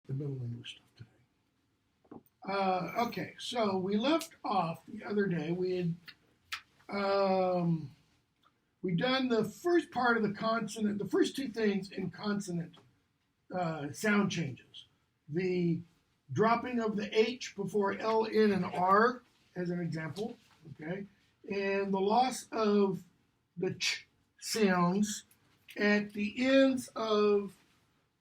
the Middle English stuff today. Okay, so we left off the other day. We done the first part of the consonant, the first two things in consonant sound changes. The dropping of the H before L, N, and R, as an example, okay, and the loss of the ch sounds at the ends of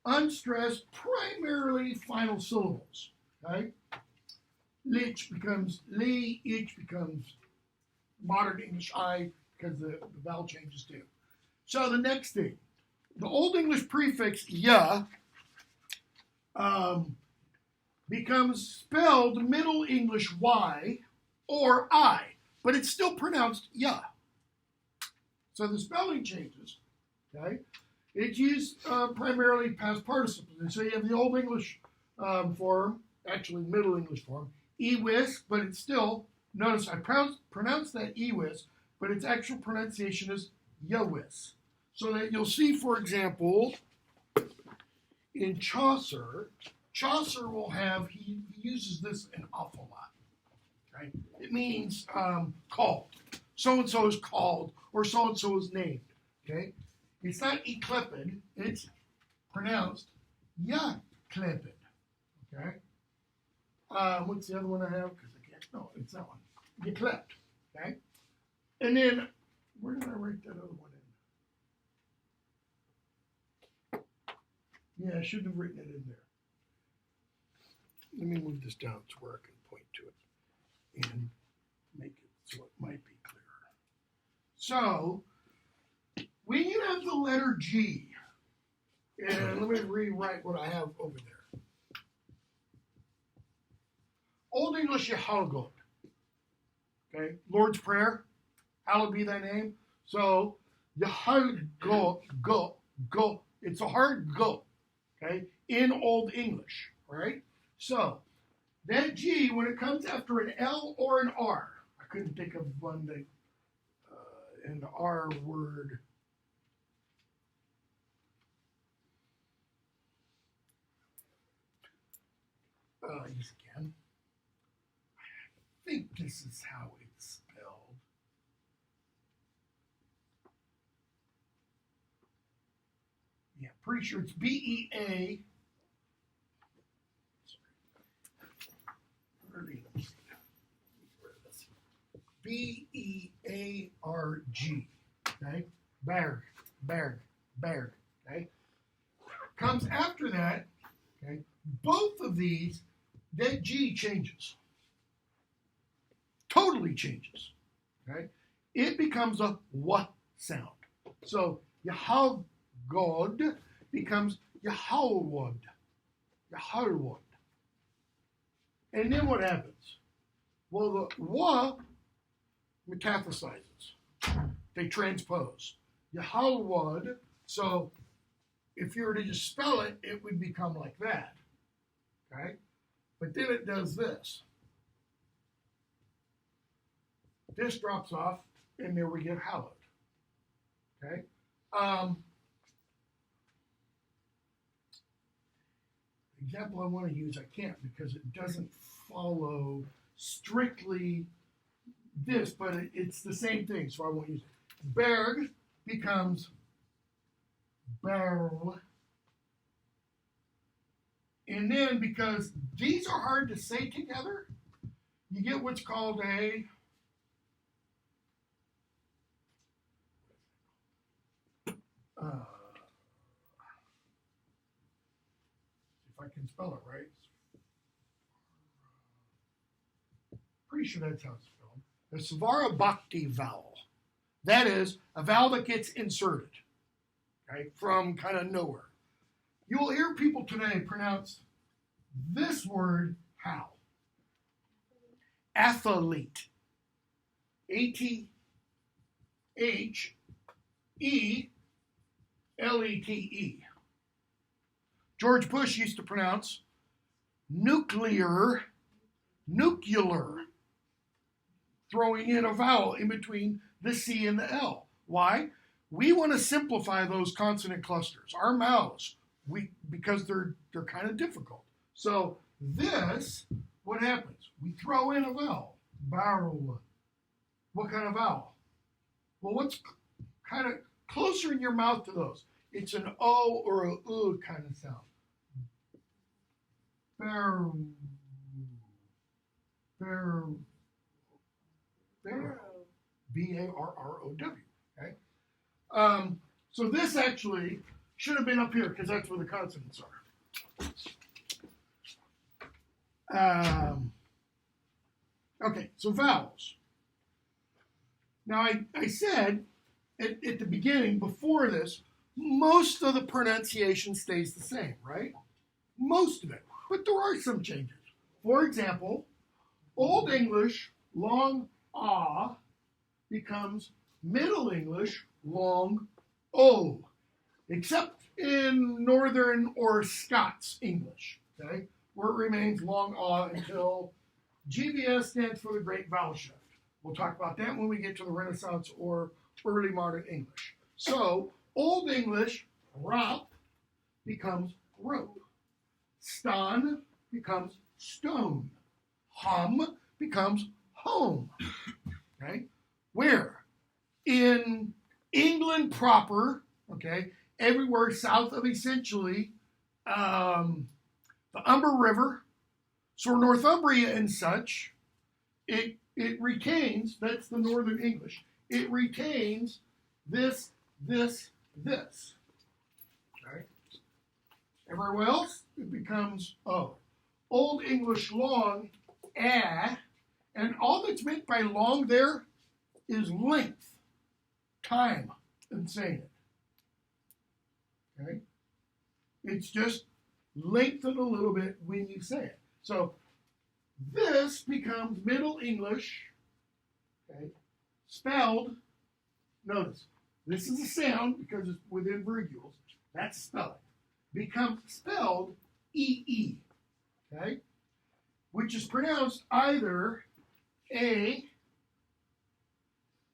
unstressed, primarily final syllables. Okay, lich becomes li, ich becomes modern English I because the vowel changes too. So the next thing, the Old English prefix ya becomes spelled Middle English Y or I, but it's still pronounced ya. So the spelling changes. Okay, it's used primarily past participles, and so you have the Old English form, actually Middle English form, ewis, but it's still, notice I pronounce that ewis, but its actual pronunciation is yowis. So that you'll see, for example, in Chaucer will have, he uses this an awful lot. Right? It means called. So-and-so is called, or so-and-so is named. Okay? It's not eclipid, it's pronounced ya-clipid. Okay? What's the other one I have? Because I can't, no, it's that one. Yclept. Okay? And then, where did I write that other one in? Yeah, I shouldn't have written it in there. Let me move this down to where I can point to it and make it so it might be clearer. So, when you have the letter G, and let me rewrite what I have over there. Old English, Yahalgod. Okay, Lord's Prayer, hallowed be thy name. So, Yahalgod, go. It's a hard go, okay, in Old English, right? So, that G, when it comes after an L or an R, I couldn't think of one that, an R word. Use again. I think this is how it's spelled. Yeah, pretty sure it's B-E-A. B-E-A-R-G. Okay? Berg. Okay? Comes after that, okay? Both of these, that G changes. Totally changes. Okay? It becomes a W sound. So Yahalgod becomes Yahalwod. And then what happens? Well, the W metaphysizes. They transpose. Yahalwod, so if you were to just spell it, it would become like that. Okay? But then it does this. This drops off, and there we get hallowed. Okay? Example I want to use, I can't because it doesn't follow strictly this, but it's the same thing, so I won't use it. Berg becomes barrel. And then, because these are hard to say together, you get what's called a if I can spell it right. Pretty sure that's how it's spelled. The Svara Bhakti vowel. That is a vowel that gets inserted, okay, from kind of nowhere. You will hear people today pronounce this word how? Athlete. A-T-H-E-L-E-T-E. George Bush used to pronounce nuclear, throwing in a vowel in between the C and the L. Why? We want to simplify those consonant clusters. Our mouths, because they're kind of difficult. So this, what happens? We throw in a vowel. Barrel. What kind of vowel? Well, what's kind of closer in your mouth to those? It's an O or a U kind of sound. Barrel. Barrel. Barrel. B-A-R-R-O-W. Okay. So this actually should have been up here because that's where the consonants are. Okay, so vowels. Now I said at the beginning, before this, most of the pronunciation stays the same, right? Most of it. But there are some changes. For example, Old English, long ah, becomes Middle English, long o, except in Northern or Scots English, okay, where it remains long ah until GVS stands for the Great Vowel Shift. We'll talk about that when we get to the Renaissance or early modern English. So, Old English, rop, becomes rope. Ston becomes stone. Hum becomes home. Okay? Where? In England proper, okay, everywhere south of essentially the Humber River, so Northumbria and such, it retains, that's the Northern English, it retains this. Okay? Everywhere else, it becomes O. Old English long, and all that's meant by long there is length, time, in saying it. Okay? It's just lengthened a little bit when you say it. So this becomes Middle English, okay, spelled, notice, this is a sound because it's within virgules, that's spelling, becomes spelled E-E, okay, which is pronounced either A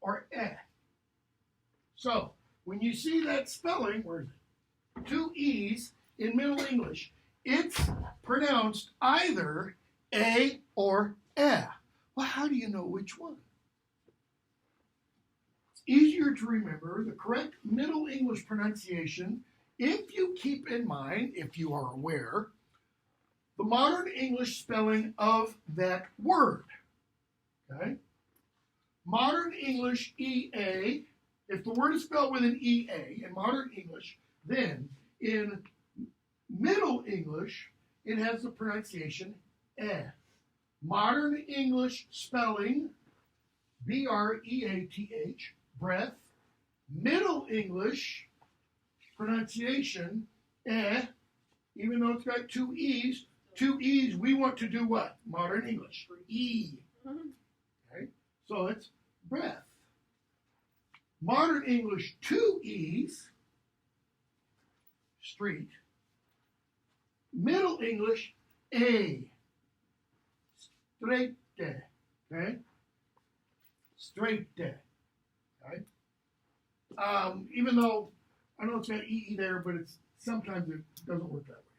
or E. So, when you see that spelling, where is it? Two E's in Middle English, it's pronounced either A or E. Well, how do you know which one? It's easier to remember the correct Middle English pronunciation if you keep in mind, if you are aware, the modern English spelling of that word. Okay? Modern English EA, if the word is spelled with an EA in modern English, then in Middle English, it has the pronunciation E. Modern English spelling, B-R-E-A-T-H, breath. Middle English pronunciation, E, even though it's got two E's, we want to do what? Modern English, E. Okay, so it's breath. Modern English, two E's, street. Middle English, A. Straight, okay? Straight, okay? Even though I know it's got EE there, but it's sometimes it doesn't work that way.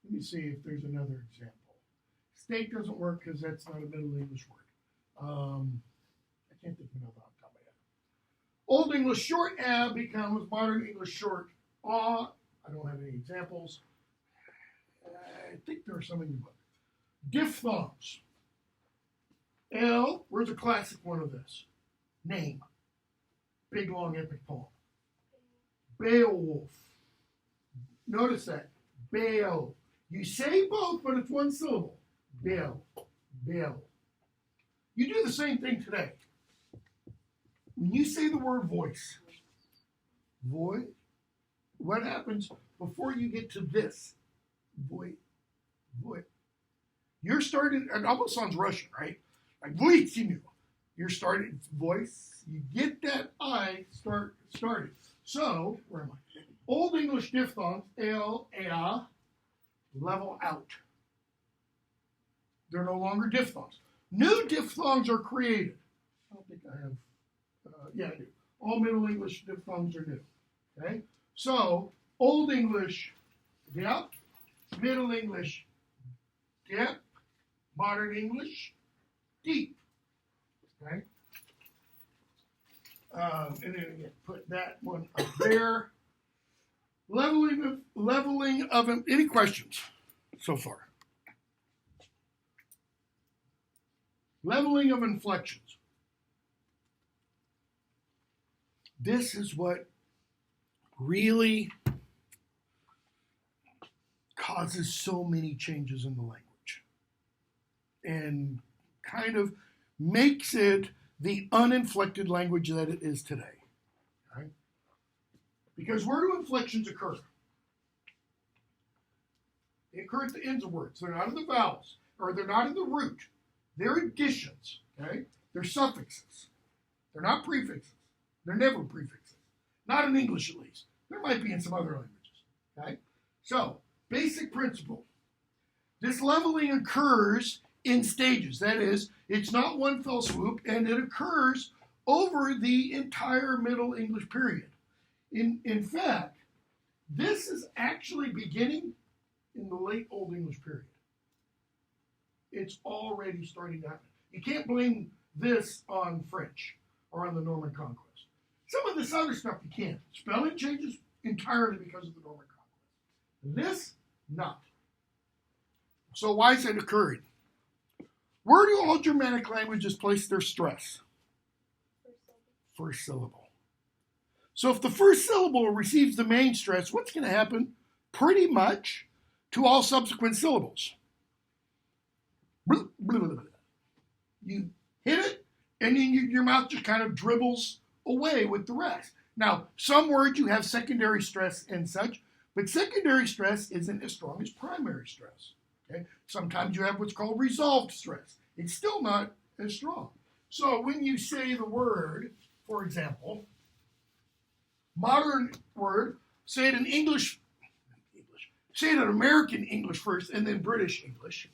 Let me see if there's another example. State doesn't work because that's not a Middle English word. I can't think of another off the top of my head. Old English short A becomes modern English short A. I don't have any examples. I think there are some in your book. Diphthongs. L, where's a classic one of this? Name. Big, long, epic poem. Beowulf. Notice that. Beo. You say both, but it's one syllable. Beo. Beo. You do the same thing today. When you say the word voice, voice, what happens before you get to this? Voice. Voice. You're starting, it almost sounds Russian, right? Like voice, you're starting voice. You get that I started. So, where am I? Old English diphthongs, L, A, level out. They're no longer diphthongs. New diphthongs are created. I don't think I have, yeah, I do. All Middle English diphthongs are new. Okay? So, Old English, yeah, Middle English, dip. Modern English, deep. Okay? And then again, put that one up there. Leveling of any questions so far? Leveling of inflections. This is what really causes so many changes in the language and kind of makes it the uninflected language that it is today. Okay? Because where do inflections occur? They occur at the ends of words. They're not in the vowels, or they're not in the root. They're additions. Okay? They're suffixes. They're not prefixes. They're never prefixes. Not in English, at least. There might be in some other languages. Okay? So, basic principle. This leveling occurs in stages. That is, it's not one fell swoop, and it occurs over the entire Middle English period. In fact, this is actually beginning in the late Old English period. It's already starting to happen. You can't blame this on French or on the Norman Conquest. Some of this other stuff you can. Spelling changes entirely because of the Norman Conquest. This, not. So why has it occurred? Where do all Germanic languages place their stress? First syllable. So if the first syllable receives the main stress, what's going to happen? Pretty much to all subsequent syllables. You hit it, and then your mouth just kind of dribbles away with the rest. Now, some words you have secondary stress and such, but secondary stress isn't as strong as primary stress. Okay? Sometimes you have what's called resolved stress. It's still not as strong. So when you say the word, for example, modern word, say it in say it in American English first and then British English.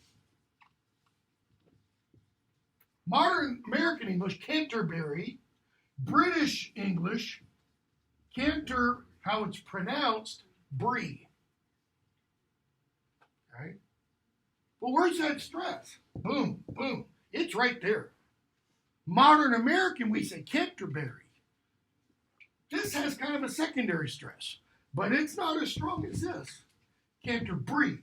Modern American English, Canterbury. British English, Canter, how it's pronounced, Brie. Okay? Well, where's that stress? Boom, boom. It's right there. Modern American, we say Canterbury. This has kind of a secondary stress, but it's not as strong as this. Canterbury.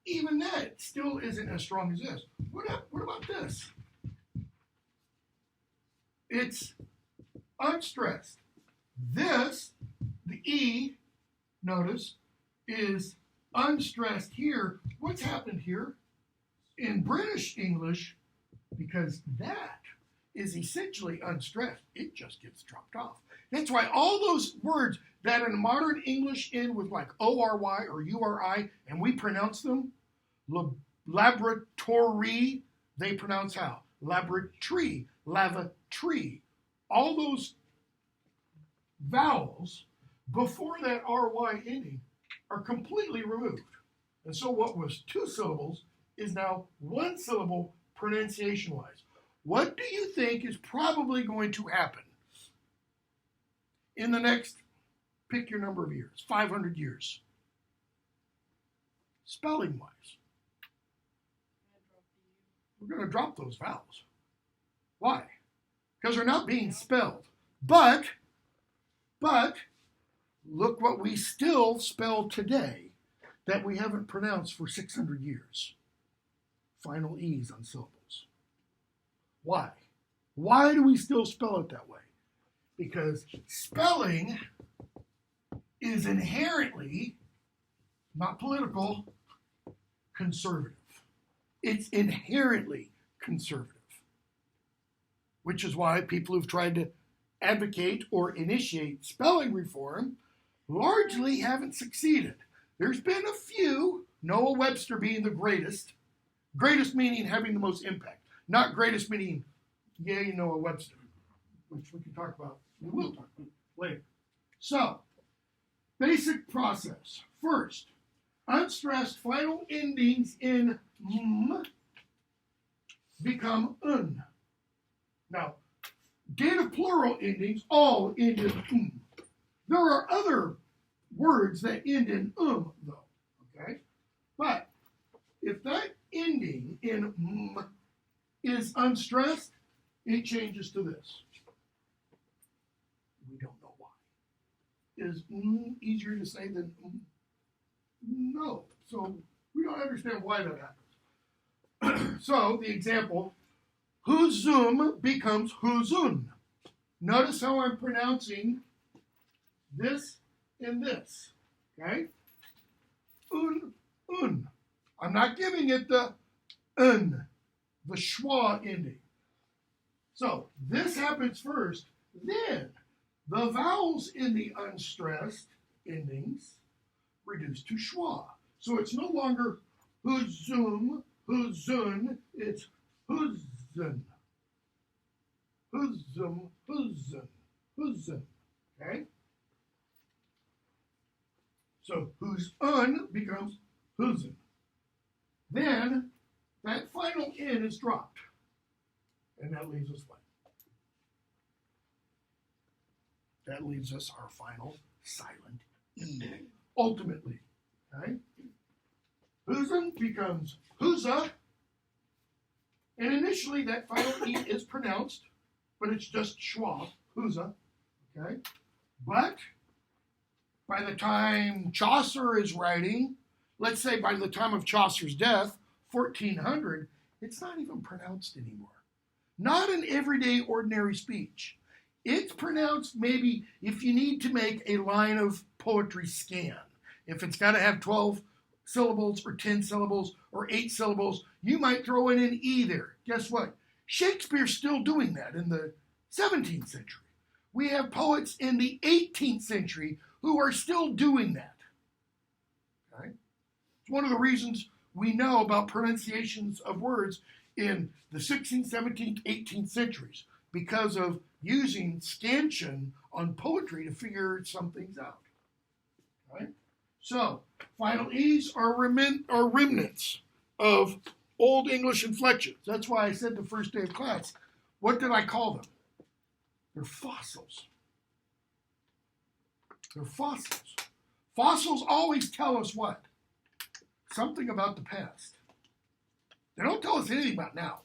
Even that still isn't as strong as this. What about this? It's unstressed. This, the E, notice, is unstressed here. What's happened here? In British English, because that is essentially unstressed, it just gets dropped off. That's why all those words that in modern English end with like O-R-Y or U-R-I, and we pronounce them, laboratory, they pronounce how? Laboratory, lavatory. All those vowels before that R-Y ending are completely removed. And so what was two syllables is now one syllable pronunciation-wise. What do you think is probably going to happen in the next, pick your number of years, 500 years, spelling-wise? We're going to drop those vowels. Why? Because they're not being spelled. But, look what we still spell today that we haven't pronounced for 600 years. Final E's on syllables. Why? Why do we still spell it that way? Because spelling is inherently, not political, conservative. It's inherently conservative. Which is why people who've tried to advocate or initiate spelling reform largely haven't succeeded. There's been a few, Noah Webster being the greatest meaning having the most impact, not greatest meaning, yay, Noah Webster, which we can talk about, we will talk about later. So, basic process. First, unstressed final endings in m become un. Now, dative plural endings all end in There are other words that end in though, okay? if that ending in is unstressed, it changes to this. We don't know why. Is easier to say than no. So we don't understand why that happens. So the example, huzum becomes huzun. Notice how I'm pronouncing this and this. Okay? Un. I'm not giving it the the schwa ending. So this happens first, then the vowels in the unstressed endings reduce to schwa. So it's no longer huzum, huzun, it's huzun. Huzum, huzun, huzun. Okay? So huzun becomes huzun. Then that final N is dropped. And that leaves us what? That leaves us our final silent ending. Ultimately. Okay? Huzun becomes huza. And initially that final E is pronounced, but it's just schwa, huza. Okay? But by the time Chaucer is writing, let's say by the time of Chaucer's death, 1400, it's not even pronounced anymore. Not in everyday ordinary speech. It's pronounced maybe if you need to make a line of poetry scan. If it's got to have 12 syllables or 10 syllables or 8 syllables, you might throw in an E there. Guess what? Shakespeare's still doing that in the 17th century. We have poets in the 18th century who are still doing that. Okay? It's one of the reasons we know about pronunciations of words in the 16th, 17th, 18th centuries because of using scansion on poetry to figure some things out. Right? So, final E's are remnants of Old English inflections. That's why I said the first day of class, what did I call them? They're fossils. They're fossils. Fossils always tell us what? Something about the past. They don't tell us anything about now.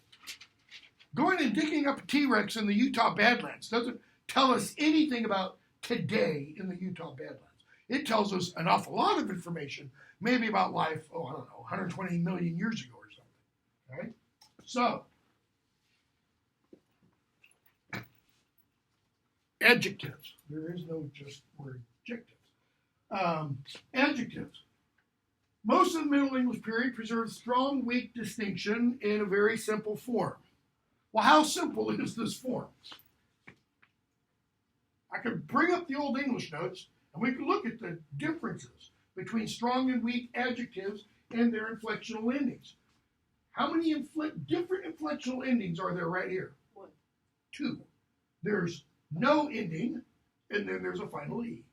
Going and digging up a T-Rex in the Utah Badlands doesn't tell us anything about today in the Utah Badlands. It tells us an awful lot of information, maybe about life, 120 million years ago or something. Okay? So, adjectives. There is no just word adjectives. Adjectives. Most of the Middle English period preserves strong, weak distinction in a very simple form. Well, how simple is this form? I could bring up the Old English notes, and we could look at the differences between strong and weak adjectives and their inflectional endings. How many different inflectional endings are there right here? 1. 2. There's no ending, and then there's a final E.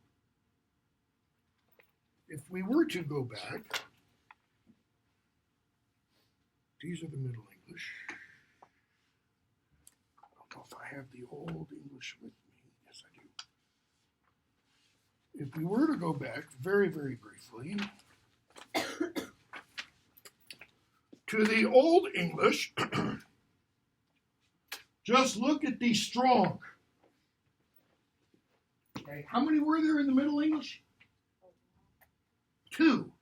If we were to go back, these are the Middle English. I don't know if I have the Old English with me. Yes, I do. If we were to go back very, very briefly to the Old English, just look at the strong. Okay, how many were there in the Middle English? 2.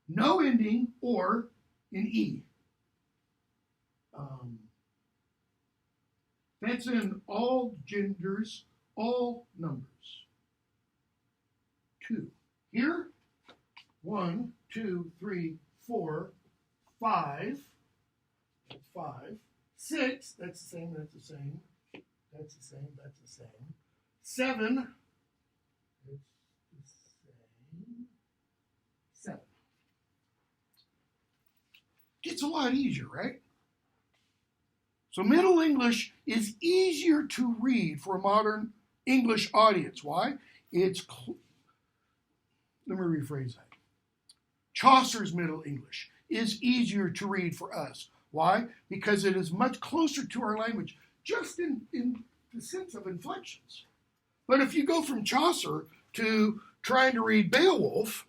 No ending or an E. That's in all genders, all numbers. 2. Here, 1, 2, 3, 4, 5. That's 5. 6, that's the same, that's the same. That's the same, that's the same. 7, it's the same. 7. Gets a lot easier, right? So Middle English is easier to read for a modern English audience. Why? Let me rephrase that. Chaucer's Middle English is easier to read for us. Why? Because it is much closer to our language, just in the sense of inflections. But if you go from Chaucer to trying to read Beowulf,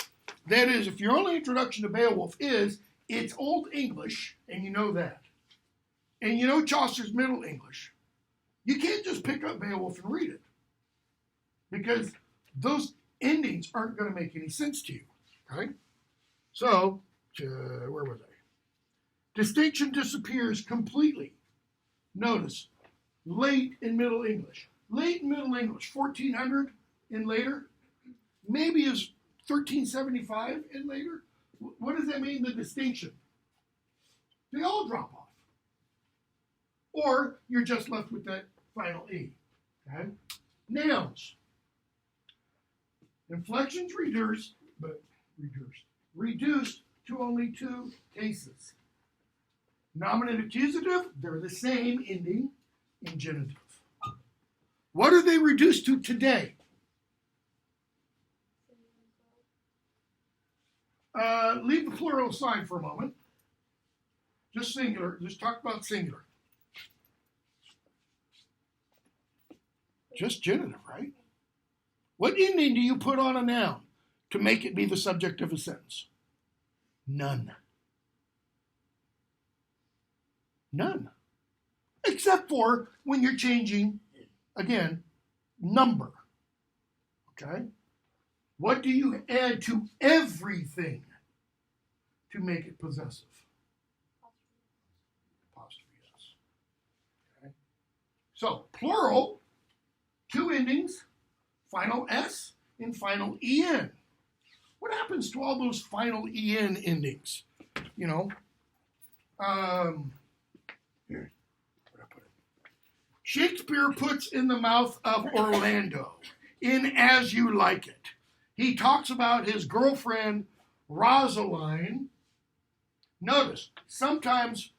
that is, if your only introduction to Beowulf is it's Old English, and you know that. And you know Chaucer's Middle English. You can't just pick up Beowulf and read it, because those endings aren't going to make any sense to you. Okay? So, where was I? Distinction disappears completely. Notice, late in Middle English. Late in Middle English, 1400 and later, maybe is 1375 and later. What does that mean, the distinction? They all drop off. Or you're just left with that final E. Okay? Nouns. Inflections reduced to only 2 cases. Nominative accusative, they're the same ending in genitive. What are they reduced to today? Leave the plural aside for a moment. Just singular. Just talk about singular. Just genitive, right? What ending do you put on a noun to make it be the subject of a sentence? None. None. Except for when you're changing, again, number. Okay? What do you add to everything to make it possessive? Apostrophe, yes. Okay? So, plural, 2 endings, final S and final EN. What happens to all those final EN endings? You know, here, where'd I put it? Shakespeare puts in the mouth of Orlando in As You Like It. He talks about his girlfriend, Rosaline. Notice, sometimes,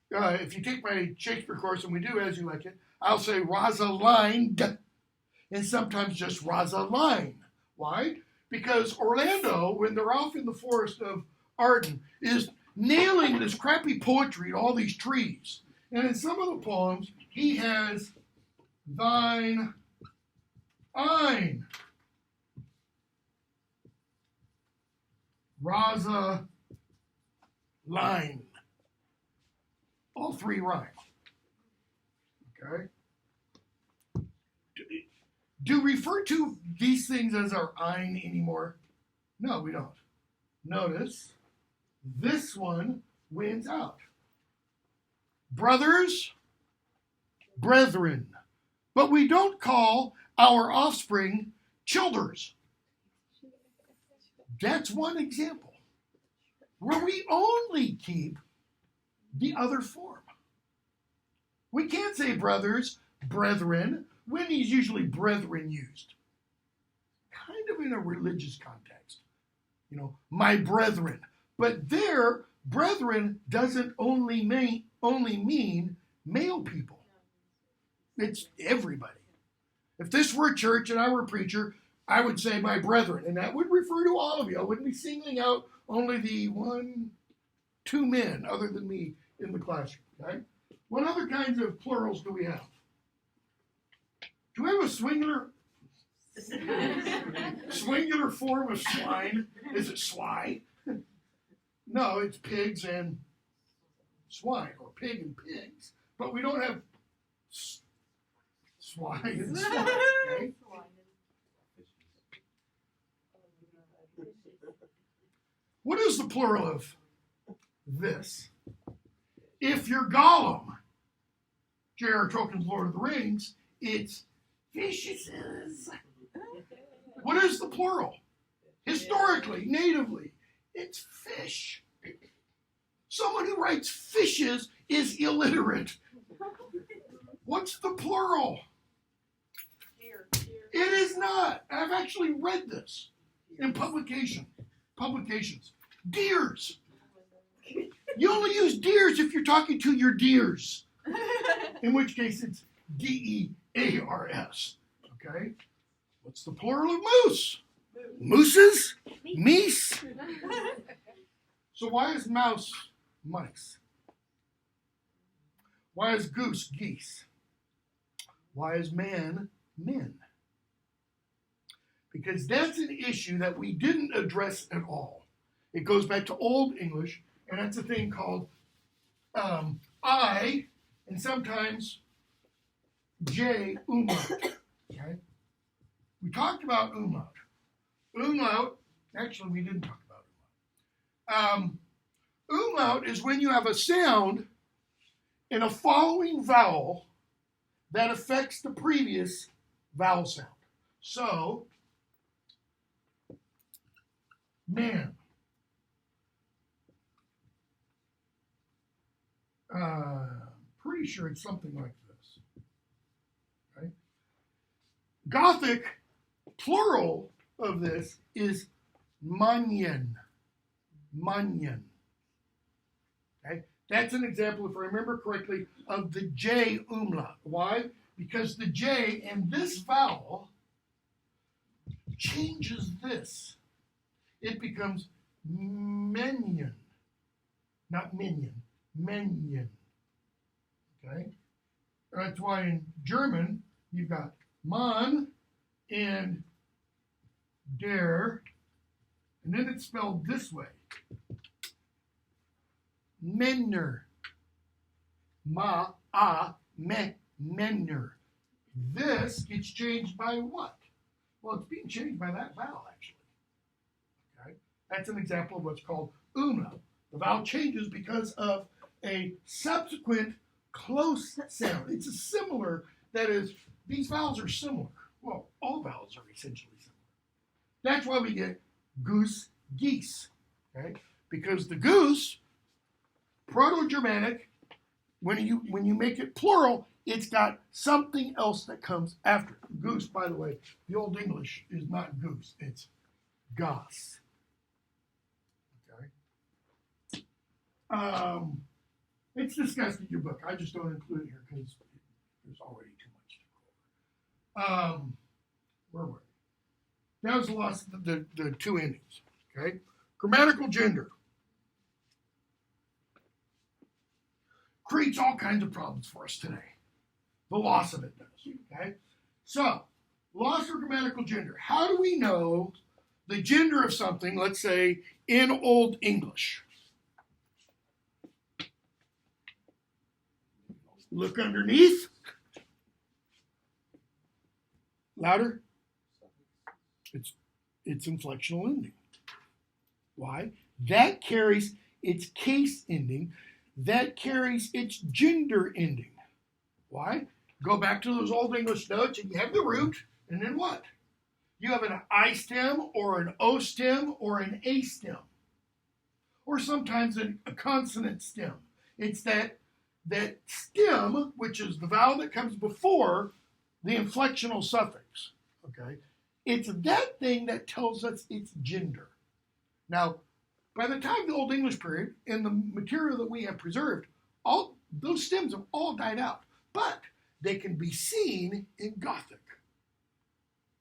if you take my Shakespeare course, and we do As You Like It, I'll say Rosalind, and sometimes just Rosaline. Why? Because Orlando, when they're off in the forest of Arden, is nailing this crappy poetry to all these trees. And in some of the poems, he has thine, ein, Rosa, line. All 3 rhyme. Okay? Do we refer to these things as our ein anymore? No, we don't. Notice, this one wins out. Brothers, brethren. But we don't call our offspring childers. That's one example where we only keep the other form. We can't say brothers, brethren. When is usually brethren used? Kind of in a religious context. You know, my brethren. But there, brethren doesn't only mean male people. It's everybody. If this were a church and I were a preacher, I would say my brethren, and that would refer to all of you. I wouldn't be singling out only the 2 men other than me in the classroom. Okay? What other kinds of plurals do we have? Do we have a swingular form of swine? Is it swy? No, it's pigs and swine, or pig and pigs. But we don't have swine and swine. Okay? What is the plural of this? If you're Gollum, J.R.R. Tolkien's Lord of the Rings, it's fishes. What is the plural? Historically, natively, it's fish. Someone who writes fishes is illiterate. What's the plural? It is not. I've actually read this in publications. Deers. You only use deers if you're talking to your deers. In which case it's D-E-A-R-S. Okay? What's the plural of moose? Mooses? Meese? So why is mouse mice? Why is goose geese? Why is man men? Because that's an issue that we didn't address at all. It goes back to Old English, and that's a thing called I, and sometimes J umlaut. Okay? We talked about umlaut. Umlaut, actually, we didn't talk about umlaut. Umlaut is when you have a sound in a following vowel that affects the previous vowel sound. So, man. Pretty sure it's something like this. Okay? Gothic, plural of this is manyen. Manyen. Okay? That's an example, if I remember correctly, of the J umlaut. Why? Because the J in this vowel changes this. It becomes menyen. Not minion. Menyen. Okay? That's why in German you've got man and der, and then it's spelled this way. Menner. Menner. This gets changed by what? Well, it's being changed by that vowel, actually. Okay? That's an example of what's called umlaut. The vowel changes because of a subsequent close sound. It's a similar, that is, these vowels are similar. Well, all vowels are essentially similar. That's why we get goose, geese. Okay? Because the goose, Proto-Germanic, when you make it plural, it's got something else that comes after it. Goose, by the way, the Old English is not goose, it's goss. Okay? It's discussed in your book. I just don't include it here because there's already too much to cover. Where were we? That was the loss of the two endings. Okay? Grammatical gender creates all kinds of problems for us today. The loss of it does. Okay? So, loss of grammatical gender. How do we know the gender of something, let's say, in Old English? Look underneath. Louder. It's inflectional ending. Why? That carries its case ending. That carries its gender ending. Why? Go back to those Old English notes and you have the root, and then what? You have an I stem or an O stem or an A stem. Or sometimes a consonant stem. It's that stem, which is the vowel that comes before the inflectional suffix. Okay? It's that thing that tells us its gender. Now, by the time of the Old English period, in the material that we have preserved, all those stems have all died out. But they can be seen in Gothic.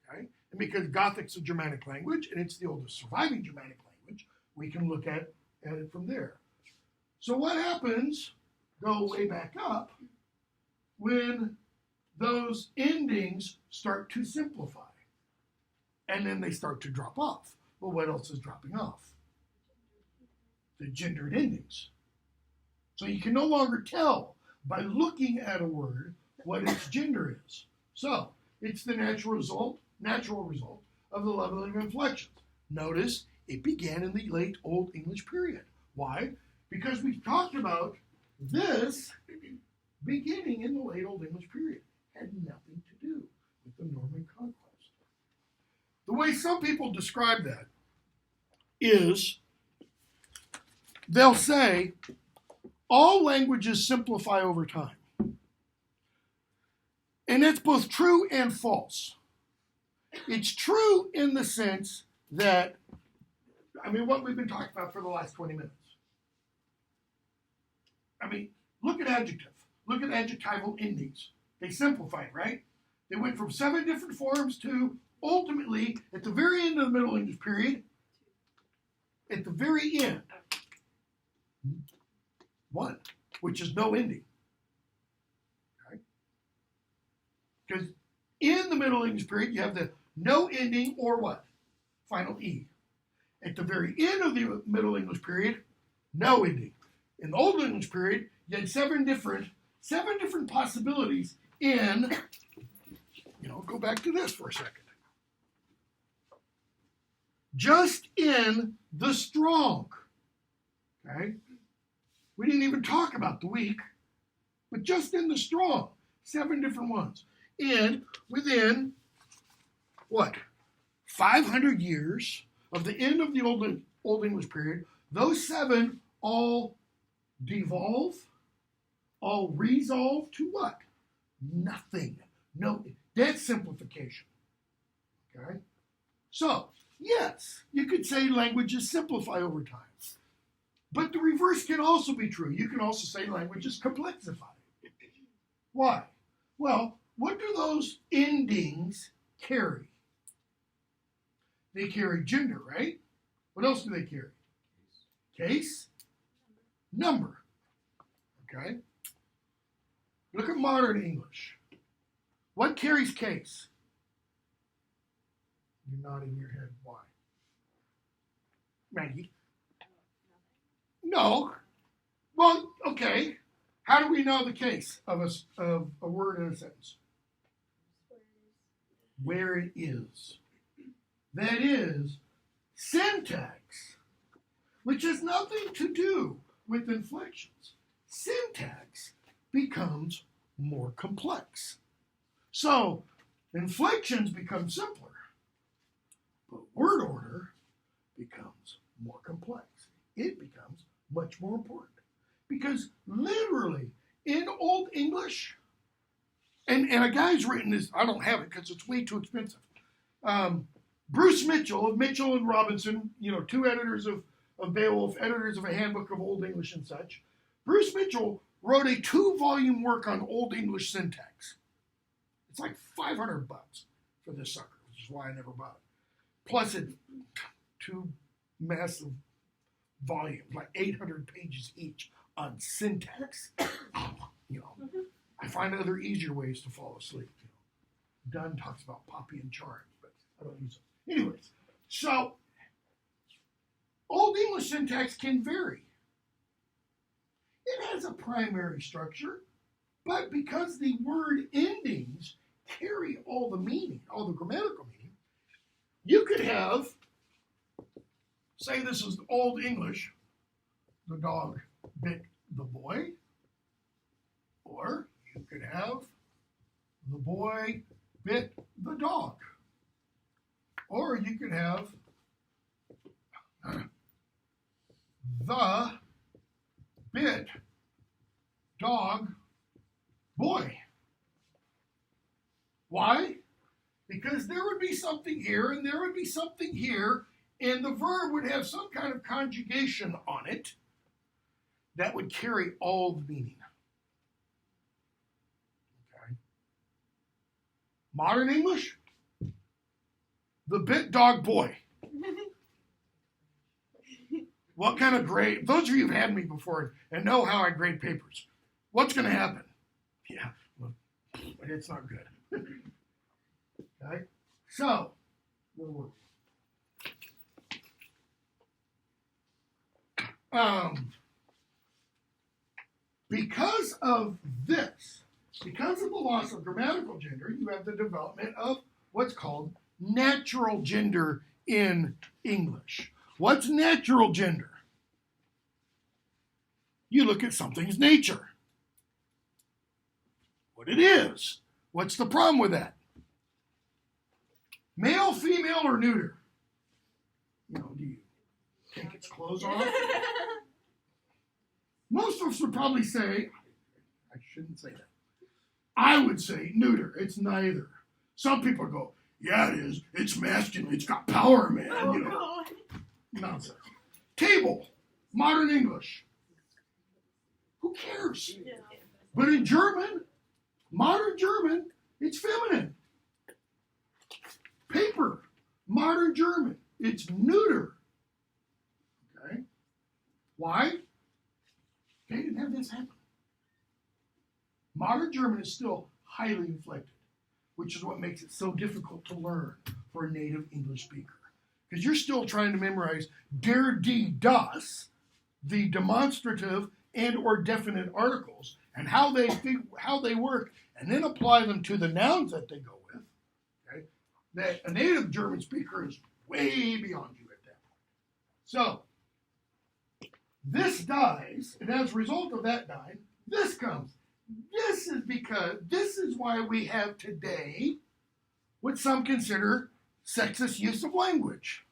Okay? And because Gothic's a Germanic language, and it's the oldest surviving Germanic language, we can look at it from there. So what happens, go way back up, when those endings start to simplify? And then they start to drop off. Well, what else is dropping off? The gendered endings. So you can no longer tell by looking at a word what its gender is. So it's the natural result of the leveling of inflections. Notice it began in the late Old English period. Why? Because we talked about this beginning in the late Old English period. Had nothing to do with the Norman conquest. The way some people describe that is they'll say all languages simplify over time. And that's both true and false. It's true in the sense that, what we've been talking about for the last 20 minutes. Look at adjective. Look at adjectival endings. They simplified, right? They went from 7 different forms to ultimately, at the very end of the Middle English period, at the very end, 1, which is no ending. Okay? Because in the Middle English period, you have the no ending or what? Final E. At the very end of the Middle English period, no ending. In the Old English period, you had seven different possibilities in, go back to this for a second. Just in the strong, okay? We didn't even talk about the weak, but just in the strong, 7 different ones. And within, 500 years of the end of the Old English period, those 7 all devolve, all resolve to what? Nothing. No, that's simplification. Okay? So, yes, you could say languages simplify over time. But the reverse can also be true. You can also say languages complexify. Why? Well, what do those endings carry? They carry gender, right? What else do they carry? Case? Number. Okay? Look at modern English. What carries case? You're nodding your head. Why? Maggie? No. Well, okay. How do we know the case of a word in a sentence? Where it is. That is syntax, which has nothing to do with inflections. Syntax becomes more complex. So, inflections become simpler, but word order becomes more complex. It becomes much more important. Because literally, in Old English, and a guy's written this, I don't have it because it's way too expensive. Bruce Mitchell of Mitchell and Robinson, 2 editors of Beowulf, editors of a handbook of Old English and such. Bruce Mitchell wrote a 2-volume work on Old English syntax. It's like $500 for this sucker, which is why I never bought it. Plus, it's 2 massive volumes, like 800 pages each on syntax. I find other easier ways to fall asleep. Dunn talks about poppy and charms, but I don't use them. Anyways, so Old English syntax can vary. It has a primary structure, but because the word endings carry all the meaning, all the grammatical meaning, you could have, say this is Old English, the dog bit the boy, or you could have the boy bit the dog, or you could have the bit dog boy. Why? Because there would be something here and there would be something here, and the verb would have some kind of conjugation on it that would carry all the meaning. Okay. Modern English, the bit dog boy. What kind of grade? Those of you who've had me before and know how I grade papers, what's going to happen? Yeah, well, it's not good. Okay, so where were we? Because of this, because of the loss of grammatical gender, you have the development of what's called natural gender in English. What's natural gender? You look at something's nature. What it is. What's the problem with that? Male, female, or neuter? Do you take its clothes off? Most of us would probably say, I shouldn't say that. I would say neuter. It's neither. Some people go, yeah, it is. It's masculine. It's got power, man. Nonsense. Table. Modern English. Who cares? Yeah. But in German, modern German, it's feminine. Paper. Modern German. It's neuter. Okay? Why? They didn't have this happen. Modern German is still highly inflected, which is what makes it so difficult to learn for a native English speaker. Because you're still trying to memorize der, die, das, the demonstrative and or definite articles and how they work, and then apply them to the nouns that they go with, okay, that a native German speaker is way beyond you at that point. So this dies, and as a result of that dying, this comes. This is why we have today what some consider sexist use of language.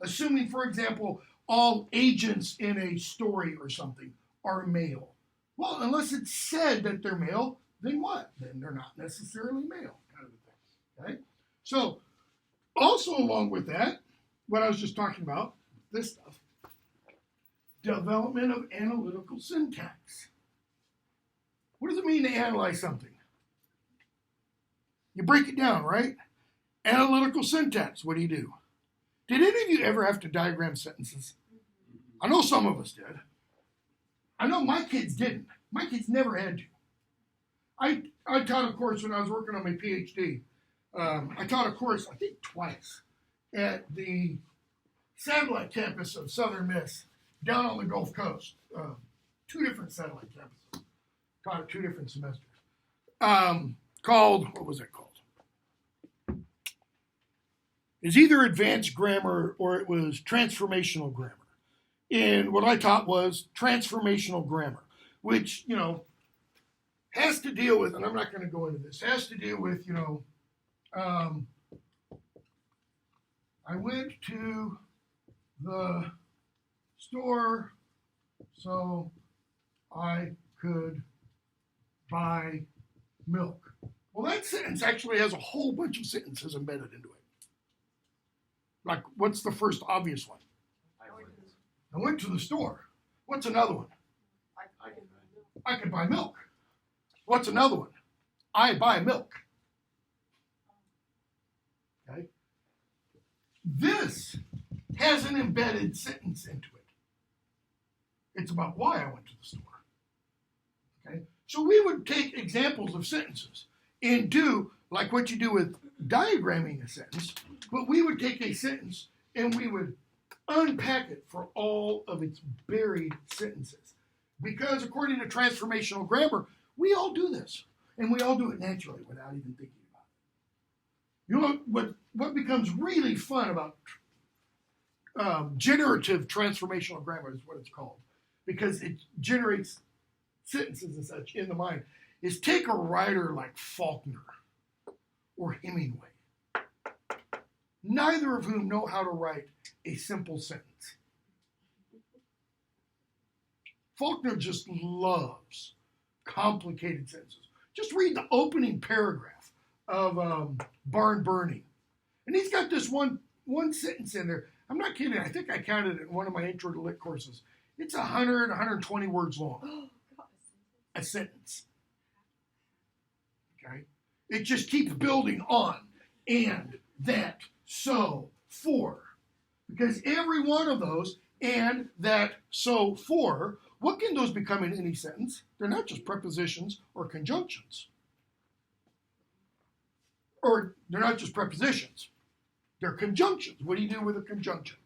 Assuming, for example, all agents in a story or something are male. Well, unless it's said that they're male, then what? Then they're not necessarily male, kind of a thing. Okay? So, also along with that, what I was just talking about, this stuff, development of analytical syntax. What does it mean to analyze something? You break it down, right? Analytical syntax, what do you do? Did any of you ever have to diagram sentences? I know some of us did. I know my kids didn't. My kids never had to. I taught a course when I was working on my PhD. I taught a course, I think twice, at the satellite campus of Southern Miss down on the Gulf Coast. 2 different satellite campuses. Taught it 2 different semesters. What was it called? It's either advanced grammar or it was transformational grammar. And what I taught was transformational grammar, which, has to deal with, and I'm not going to go into this, has to deal with, I went to the store so I could buy milk. Well, that sentence actually has a whole bunch of sentences embedded into it. Like, what's the first obvious one? I went to the store. What's another one? I can buy milk. What's another one? I buy milk. Okay. This has an embedded sentence into it. It's about why I went to the store. Okay. So we would take examples of sentences and do like what you do with diagramming a sentence, but we would take a sentence and we would unpack it for all of its buried sentences. Because according to transformational grammar, we all do this. And we all do it naturally without even thinking about it. What becomes really fun about generative transformational grammar is what it's called, because it generates sentences and such in the mind, is take a writer like Faulkner or Hemingway, neither of whom know how to write a simple sentence. Faulkner just loves complicated sentences. Just read the opening paragraph of Barn Burning. And he's got this one sentence in there. I'm not kidding. I think I counted it in one of my intro to lit courses. It's 120 words long. A sentence. Okay? It just keeps building on. And, that, so, for. Because every one of those, and, that, so, for, what can those become in any sentence? They're not just prepositions or conjunctions. Or they're not just prepositions. They're conjunctions. What do you do with a conjunction?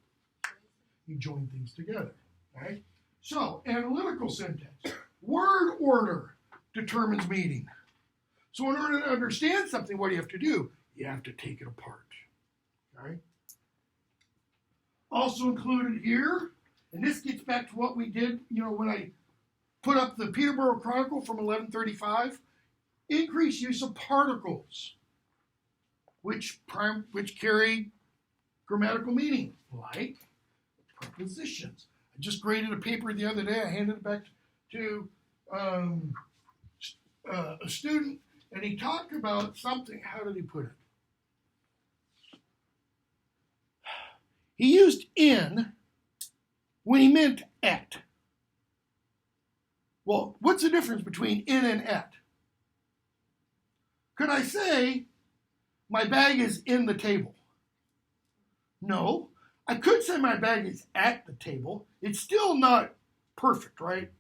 You join things together. Right? So, analytical syntax. Word order determines meaning. So in order to understand something, what do you have to do? You have to take it apart. Okay? Also included here, and this gets back to what we did, when I put up the Peterborough Chronicle from 1135, increased use of particles, which carry grammatical meaning, like prepositions. I just graded a paper the other day. I handed it back to a student, and he talked about something. How did he put it? He used in when he meant at. Well, what's the difference between in and at? Could I say my bag is in the table? No. I could say my bag is at the table. It's still not perfect, right?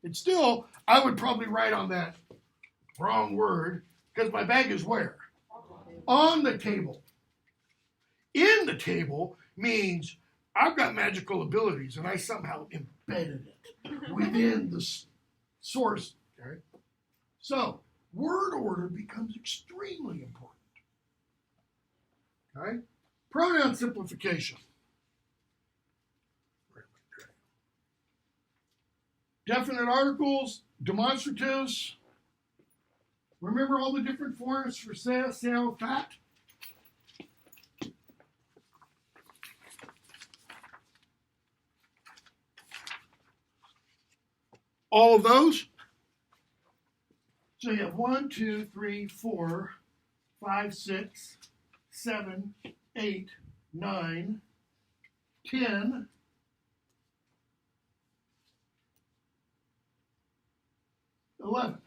It's still, I would probably write on that wrong word, because my bag is where? On the table. In the table means I've got magical abilities, and I somehow embedded it within the source. Okay? So, word order becomes extremely important. Okay? Pronoun simplification. Definite articles, demonstratives. Remember all the different forms for say, sale, fat? All of those? So you have 1, 2, 3, 4, 5, 6, 7, 8, 9, 10, 11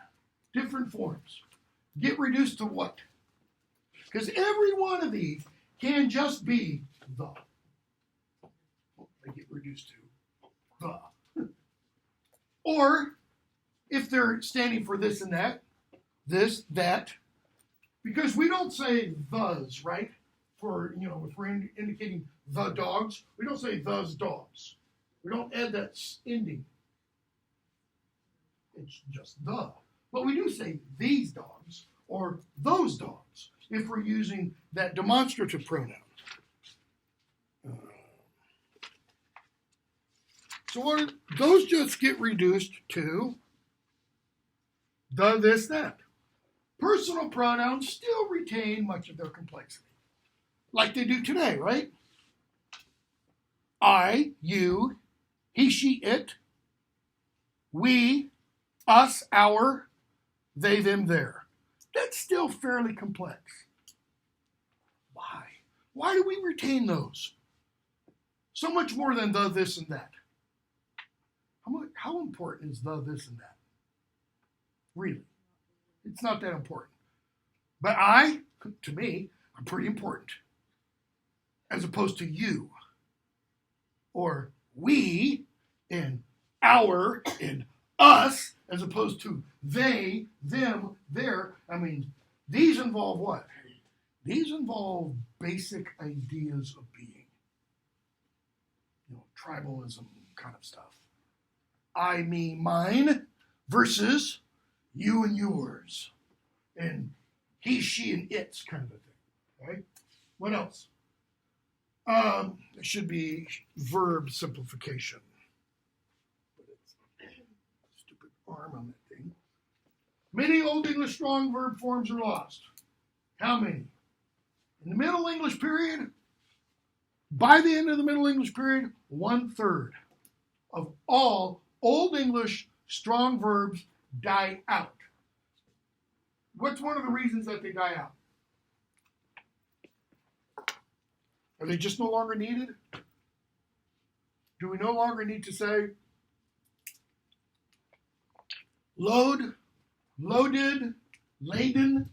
different forms. Get reduced to what? Because every one of these can just be the. They get reduced to the. Or if they're standing for this and that, this, that, because we don't say thes, right? For, if we're indicating the dogs, we don't say thes dogs. We don't add that ending. It's just the. But we do say these dogs or those dogs if we're using that demonstrative pronoun. So those just get reduced to the, this, that. Personal pronouns still retain much of their complexity, like they do today, right? I, you, he, she, it, we, us, our, they, them, their. That's still fairly complex. Why? Why do we retain those? So much more than the, this, and that. How important is the, this, and that? Really? It's not that important. But to me, I'm pretty important. As opposed to you. Or we, and our, and us, as opposed to they, them, their. I mean, these involve what? These involve basic ideas of being. Tribalism kind of stuff. I, me, mine versus you and yours. And he, she, and it's kind of a thing. Right? What else? It should be verb simplification. Stupid arm on that thing. Many Old English strong verb forms are lost. How many? In the Middle English period, by the end of the Middle English period, 1/3 of all Old English strong verbs die out. What's one of the reasons that they die out? Are they just no longer needed? Do we no longer need to say load, loaded, laden?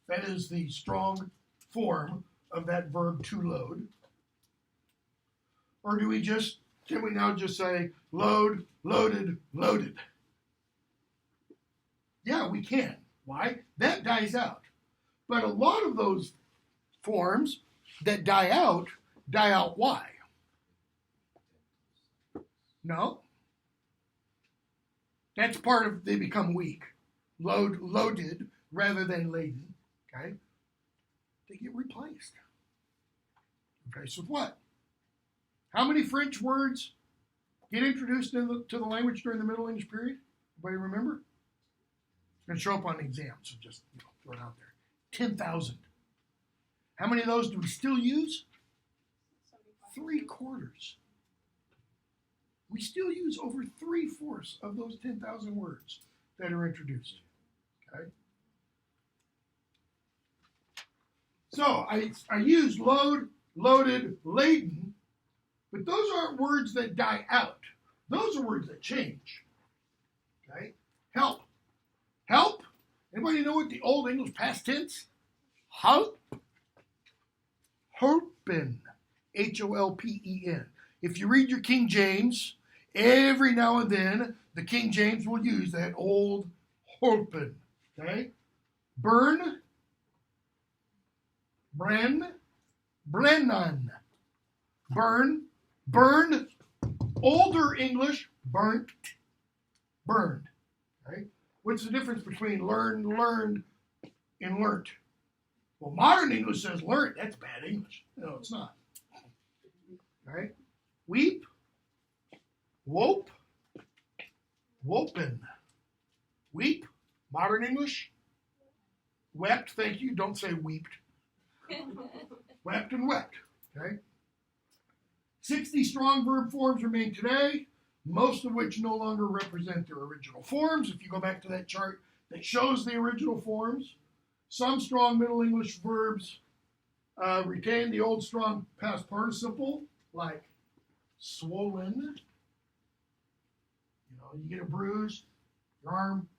That is the strong form of that verb to load. Or can we now just say load, loaded, loaded? Yeah, we can. Why? That dies out. But a lot of those forms that die out why? No. That's part of, they become weak. Loaded rather than laden. Okay? They get replaced. Replaced with what? How many French words get introduced to the language during the Middle English period? Anybody remember? It's going to show up on the exam, so just throw it out there. 10,000. How many of those do we still use? 3/4. We still use over 3/4 of those 10,000 words that are introduced. Okay. So I use load, loaded, laden, but those aren't words that die out. Those are words that change. Okay. Help. Help. Anybody know what the Old English past tense? Help. Holpen. Holpen. If you read your King James, every now and then the King James will use that old holpen. Okay? Burn. Bren. Brennan. burn, burned. Older English, burnt, burned. Okay? What's the difference between learned, learned, and learnt? Well, modern English says learnt. That's bad English. No, it's not. All right? Weep, wope, wopen. Weep, modern English. Wept, thank you. Don't say weeped. Wept and wept. Okay? 60 strong verb forms remain today, most of which no longer represent their original forms. If you go back to that chart that shows the original forms, some strong Middle English verbs retain the old strong past participle, like swollen. You know, you get a bruise, your arm.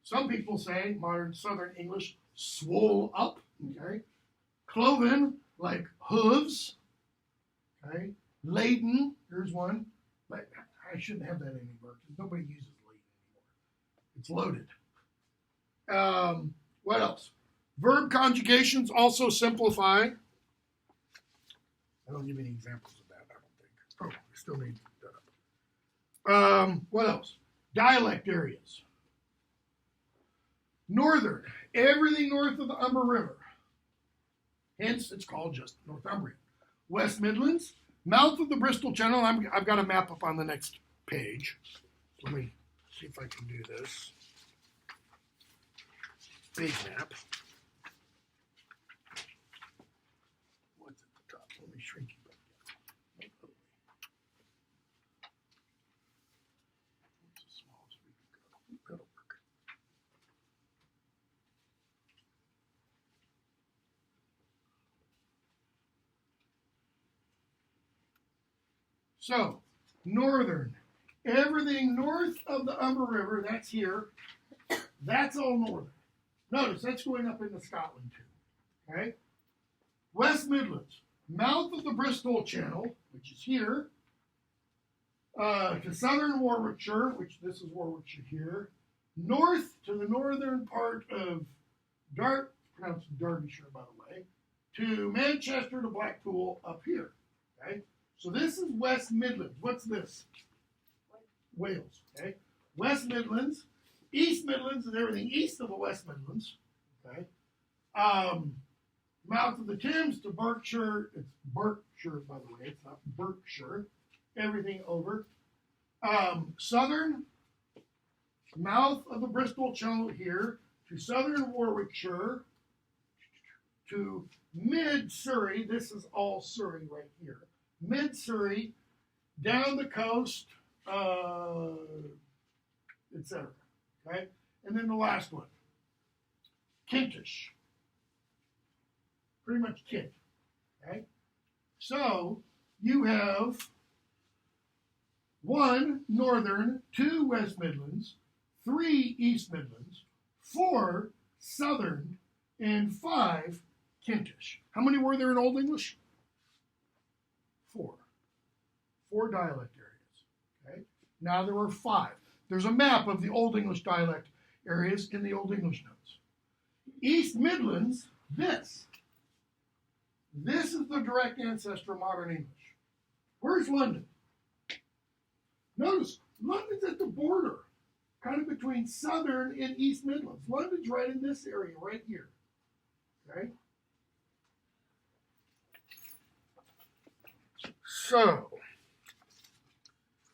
Some people say, modern Southern English, swole up, okay? Cloven, like hooves, okay? Laden, here's one. But I shouldn't have that anymore because nobody uses laden anymore. It's loaded. What else? Verb conjugations also simplify. I don't give any examples of that, I don't think. Oh, I still need to look that up. What else? Dialect areas. Northern, everything north of the Humber River. Hence, it's called just Northumbrian. West Midlands, mouth of the Bristol Channel. I've got a map up on the next page. Let me see if I can do this. Big map. What's at the top? Let me shrink it back down. What's the smallest we can go? That'll work. So, northern. Everything north of the Humber River, that's here, that's all northern. Notice, that's going up into Scotland too, okay? West Midlands, mouth of the Bristol Channel, which is here, to southern Warwickshire, which this is Warwickshire here, north to the northern part of pronounced Derbyshire, by the way, to Manchester to Blackpool up here, okay? So this is West Midlands. What's this? Wales, okay? West Midlands. East Midlands is everything east of the West Midlands, okay? Mouth of the Thames to Berkshire. It's Berkshire, by the way. It's not Berkshire. Everything over. Southern, mouth of the Bristol Channel here to southern Warwickshire to mid-Surrey. This is all Surrey right here. Mid-Surrey, down the coast, etc. Okay? And then the last one, Kentish. Pretty much Kent. Okay? So you have 1 northern, 2 West Midlands, 3 East Midlands, 4 southern, and 5 Kentish. How many were there in Old English? 4. 4 dialect areas. Okay? Now there are 5. There's a map of the Old English dialect areas in the Old English notes. East Midlands, this. This is the direct ancestor of modern English. Where's London? Notice, London's at the border, kind of between Southern and East Midlands. London's right in this area, right here. Okay? So,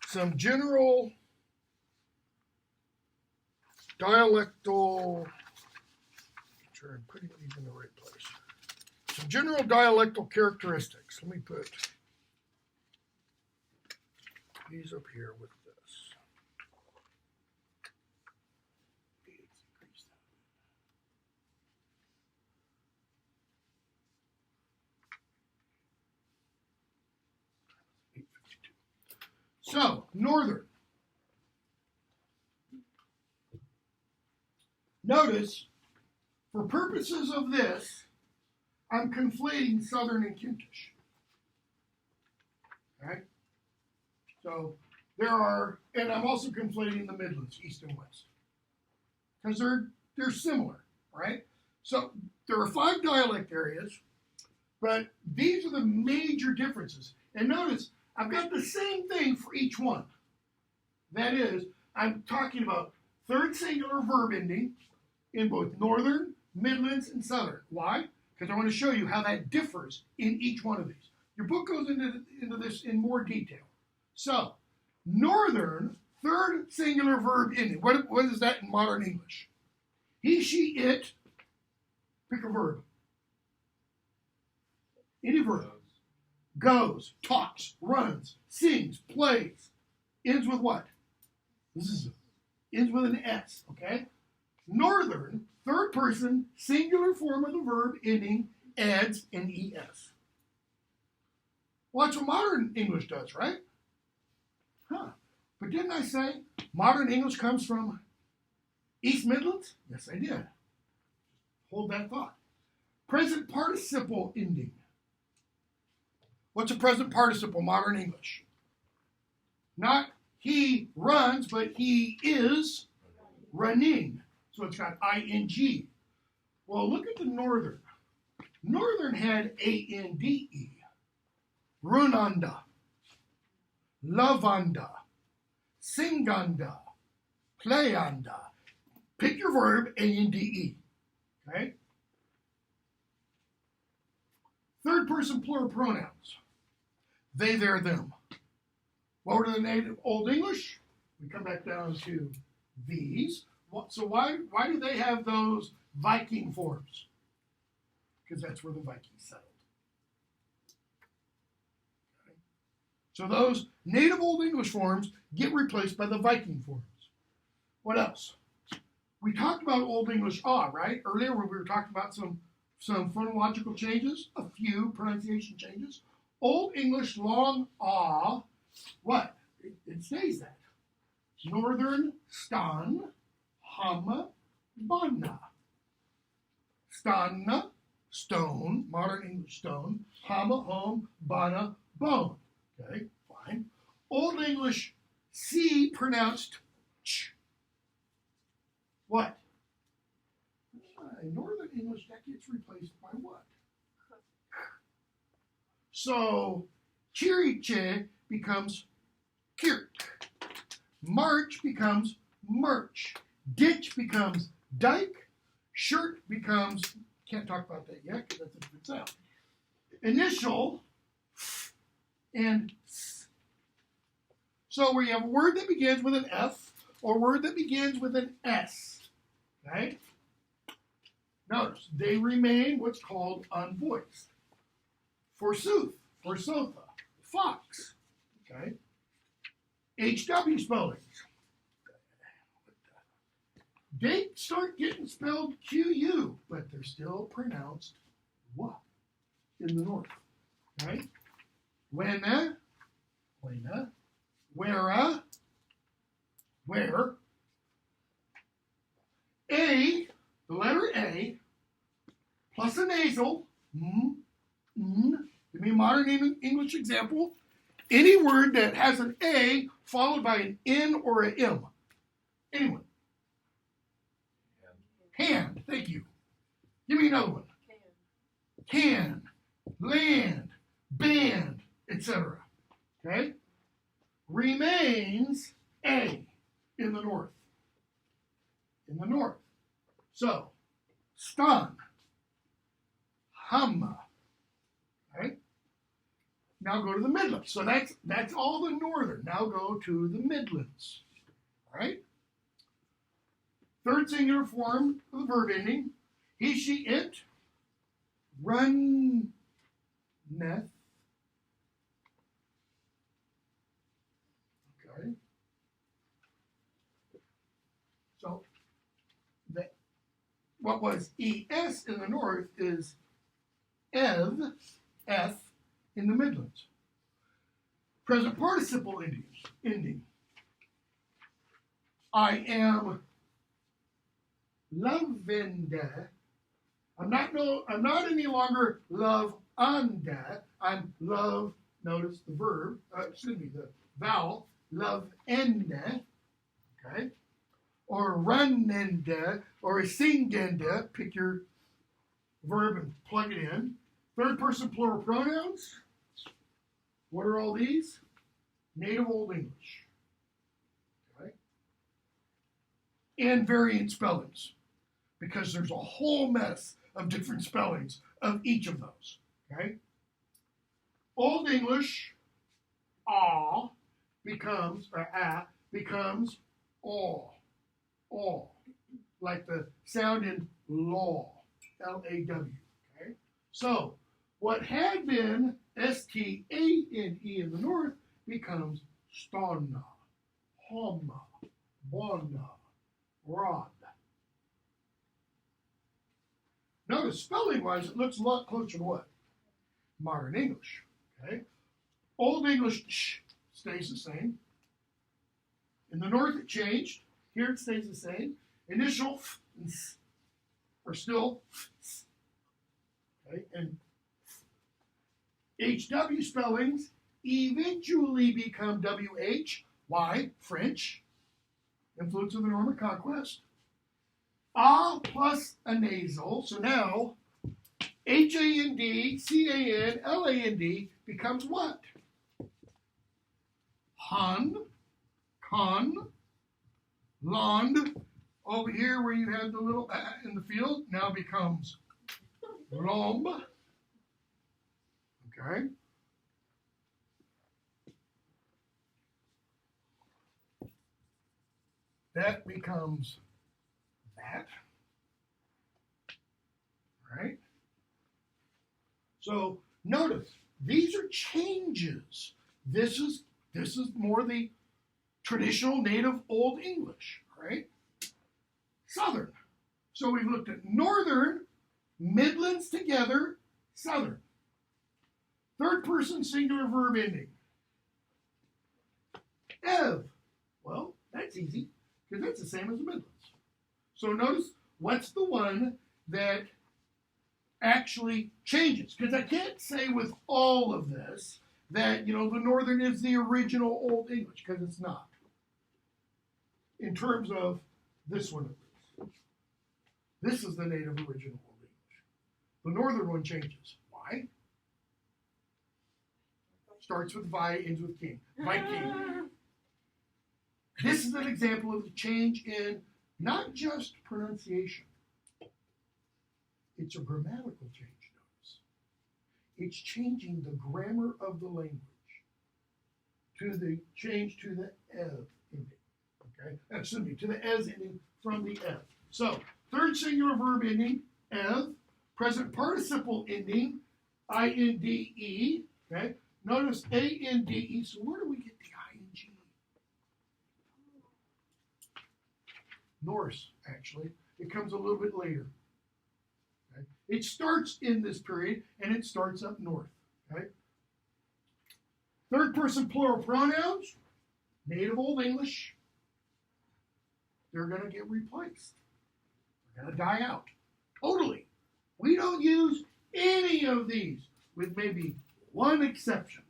some general dialectal, make sure I'm putting these in the right place. Some general dialectal characteristics. Let me put these up here with this. So, northern. Notice, for purposes of this, I'm conflating southern and Kentish. Okay? So, there are, and I'm also conflating the Midlands, east and west. Because they're similar, right? So, there are 5 dialect areas, but these are the major differences. And notice, I've got the same thing for each one. That is, I'm talking about third singular verb ending in both northern, midlands, and southern. Why? Because I want to show you how that differs in each one of these. Your book goes into this in more detail. So, northern, third singular verb ending. What is that in modern English? He, she, it. Pick a verb. Any verb. Goes, talks, runs, sings, plays. Ends with what? Ends with an S, okay? Northern, third person, singular form of the verb ending adds an ES. Well, that's what modern English does, right? Huh. But didn't I say modern English comes from East Midlands? Yes, I did. Hold that thought. Present participle ending. What's a present participle, modern English? Not he runs, but he is running. So it's got ing. Well, look at the northern. Northern had ande. Runanda. Lavanda. Singanda. Playanda. Pick your verb, ande. Okay? Third person plural pronouns. They, their, them. What were the native Old English? We come back down to these. So why do they have those Viking forms? Because that's where the Vikings settled. Okay. So those native Old English forms get replaced by the Viking forms. What else? We talked about Old English right? Earlier when we were talking about some phonological changes, a few pronunciation changes. Old English long what? It stays that. Northern stan, hum, bana. Stanna, stone, modern English stone, hum, home, bana, bone. Okay, fine. Old English C pronounced ch. What? In Northern English, that gets replaced by what? So, chiriche becomes kirk. March becomes merch. Ditch becomes dike. Shirt becomes, can't talk about that yet because that's a different sound. Initial and s. So where you have a word that begins with an F or a word that begins with an S, okay? Notice, they remain what's called unvoiced. Forsooth, forsotha, fox, okay? HW spellings. They start getting spelled QU, but they're still pronounced WA in the north, right? Wena, where, A, the letter A, plus a nasal, Give me a modern English example. Any word that has an A followed by an N or an M. Anyone? Hand, thank you. Give me another one. Can, land, band, etc. Okay? Remains A in the north. In the north. So, stun, hum. Okay? Now go to the Midlands. So that's all the northern. Now go to the Midlands. All right? Third singular form of the verb ending. He, she, it. Runneth. Okay. So what was ES in the north is F in the Midlands. Present participle ending. I am lovende. I'm not any longer love anda. I'm love, notice the verb, the vowel, love ende, okay? Or runnende, or singende, pick your verb and plug it in. Third person plural pronouns. What are all these? Native Old English. Okay? And variant spellings, because there's a whole mess of different spellings of each of those. Okay? Old English, ah, becomes, or becomes all. All. Like the sound in law, L-A-W. Okay? So, what had been S-T-A-N-E in the north becomes stana, homa, bona, rod. Notice, spelling-wise, it looks a lot closer to what? Modern English. Okay? Old English sh stays the same. In the north, it changed. Here, it stays the same. Initial f and s are still s. Okay? And HW spellings eventually become WH. Why? French. Influence of the Norman Conquest. A plus a nasal. So now, H-A-N-D, C-A-N, L-A-N-D becomes what? Hun, con, lond. Over here where you had the little in the field now becomes lomb. Okay. That becomes that. Right? So notice these are changes. This is more the traditional native Old English, right? Southern. So we've looked at Northern, Midlands together, Southern. Third person singular verb ending. Ev. Well, that's easy because that's the same as the Midlands. So notice what's the one that actually changes, because I can't say with all of this that, the Northern is the original Old English, because it's not. In terms of this one at least. This is the native original Old English. The Northern one changes. Why? Starts with vi, ends with king. Viking. This is an example of the change in not just pronunciation. It's a grammatical change, notice. It's changing the grammar of the language to the change to the ev ending. Okay? Excuse me, to the es ending from the ev. So, third singular verb ending, ev. Present participle ending, I-N-D-E. Okay? Notice A-N-D-E. So where do we get the I-N-G? Norse, actually. It comes a little bit later. Okay? It starts in this period, and it starts up north. Okay? Third person plural pronouns, native Old English. They're going to get replaced. They're going to die out. Totally. We don't use any of these, with maybe one exception.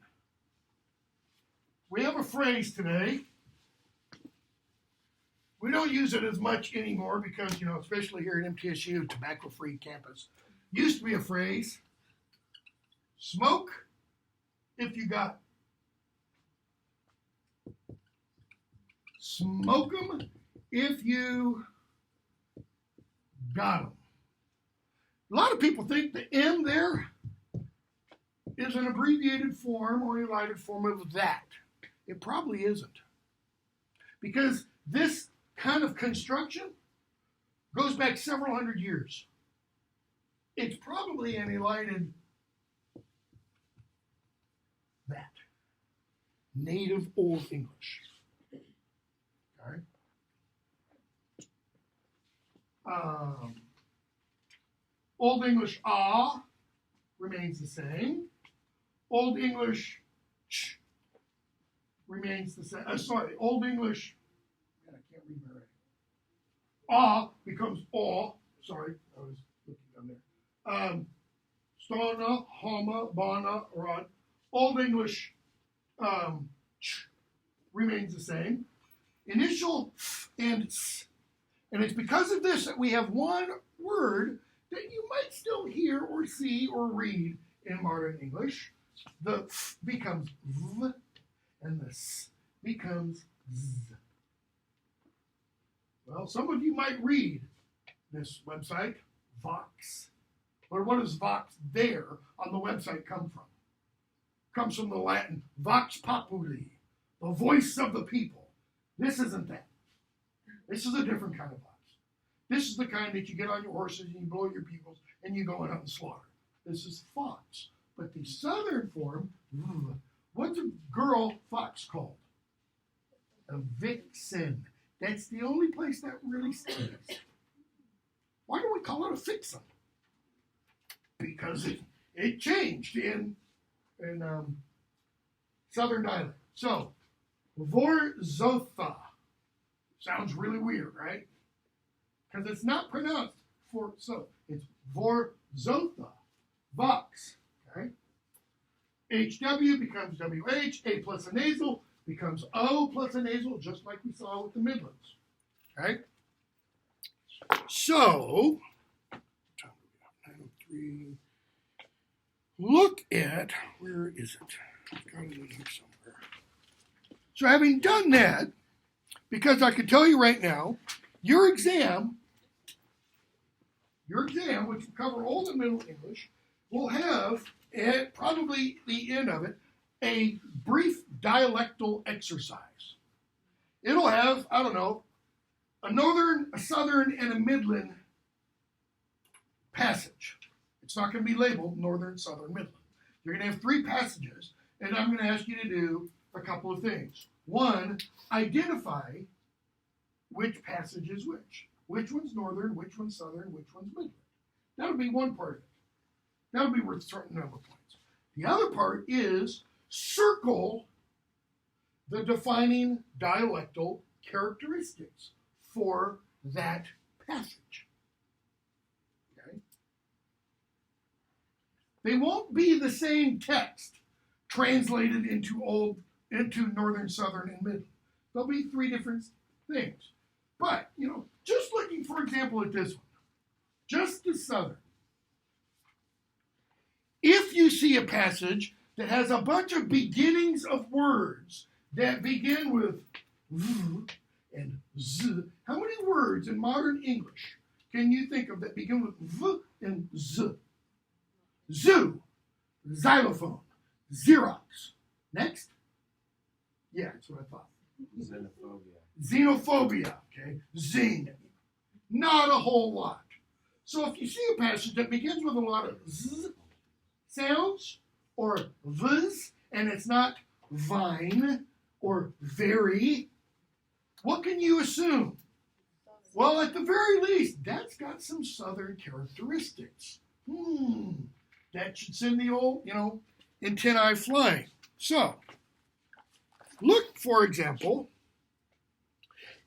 We have a phrase today. We don't use it as much anymore because, especially here at MTSU, tobacco-free campus, used to be a phrase, smoke if you got 'em. Smoke 'em if you got 'em. A lot of people think the M there is an abbreviated form or elided form of that. It probably isn't. Because this kind of construction goes back several hundred years. It's probably an elided that. Native Old English. Okay. Old English ah remains the same. Old English ch remains the same. Old English, man, I can't read my writing. Ah becomes aw. Sorry, I was looking down there. Stana, homa, bana, rod. Old English ch remains the same. Initial f and s. And it's because of this that we have one word that you might still hear or see or read in modern English. The f becomes v, and the s becomes z. Well, some of you might read this website, Vox. But what does Vox there on the website come from? Comes from the Latin Vox Populi, the voice of the people. This isn't that. This is a different kind of Vox. This is the kind that you get on your horses and you blow your bugles and you go out and slaughter. This is Fox. But the southern form, what's a girl fox called? A vixen. That's the only place that really stays. Why do we call it a vixen? Because it changed in Southern dialect. So, Vorzotha sounds really weird, right? Because it's not pronounced for so. It's Vorzotha. Vox. Okay? HW becomes WH. A plus a nasal becomes O plus a nasal, just like we saw with the Midlands. Okay? So, 903. Look at, where is it? I've got it in here somewhere. So having done that, because I can tell you right now, your exam, which will cover Old and Middle English, will have, at probably the end of it, a brief dialectal exercise. It'll have, I don't know, a Northern, a Southern, and a Midland passage. It's not going to be labeled Northern, Southern, Midland. You're going to have 3 passages, and I'm going to ask you to do a couple of things. One, identify which passage is which. Which one's Northern, which one's Southern, which one's Midland. That'll be one part of it. That'll be worth a certain number of points. The other part is circle the defining dialectal characteristics for that passage. Okay? They won't be the same text translated into Northern, Southern, and Midland. There'll be 3 different things. But, just looking, for example, at this one, just the Southern. If you see a passage that has a bunch of beginnings of words that begin with v and z, how many words in modern English can you think of that begin with v and z? Zoo, xylophone, Xerox. Next? Yeah, that's what I thought. Xenophobia, okay? Zing. Not a whole lot. So if you see a passage that begins with a lot of z sounds or v's, and it's not vine or very, what can you assume? Well, at the very least, that's got some Southern characteristics. That should send the old, antennae flying. So, look, for example,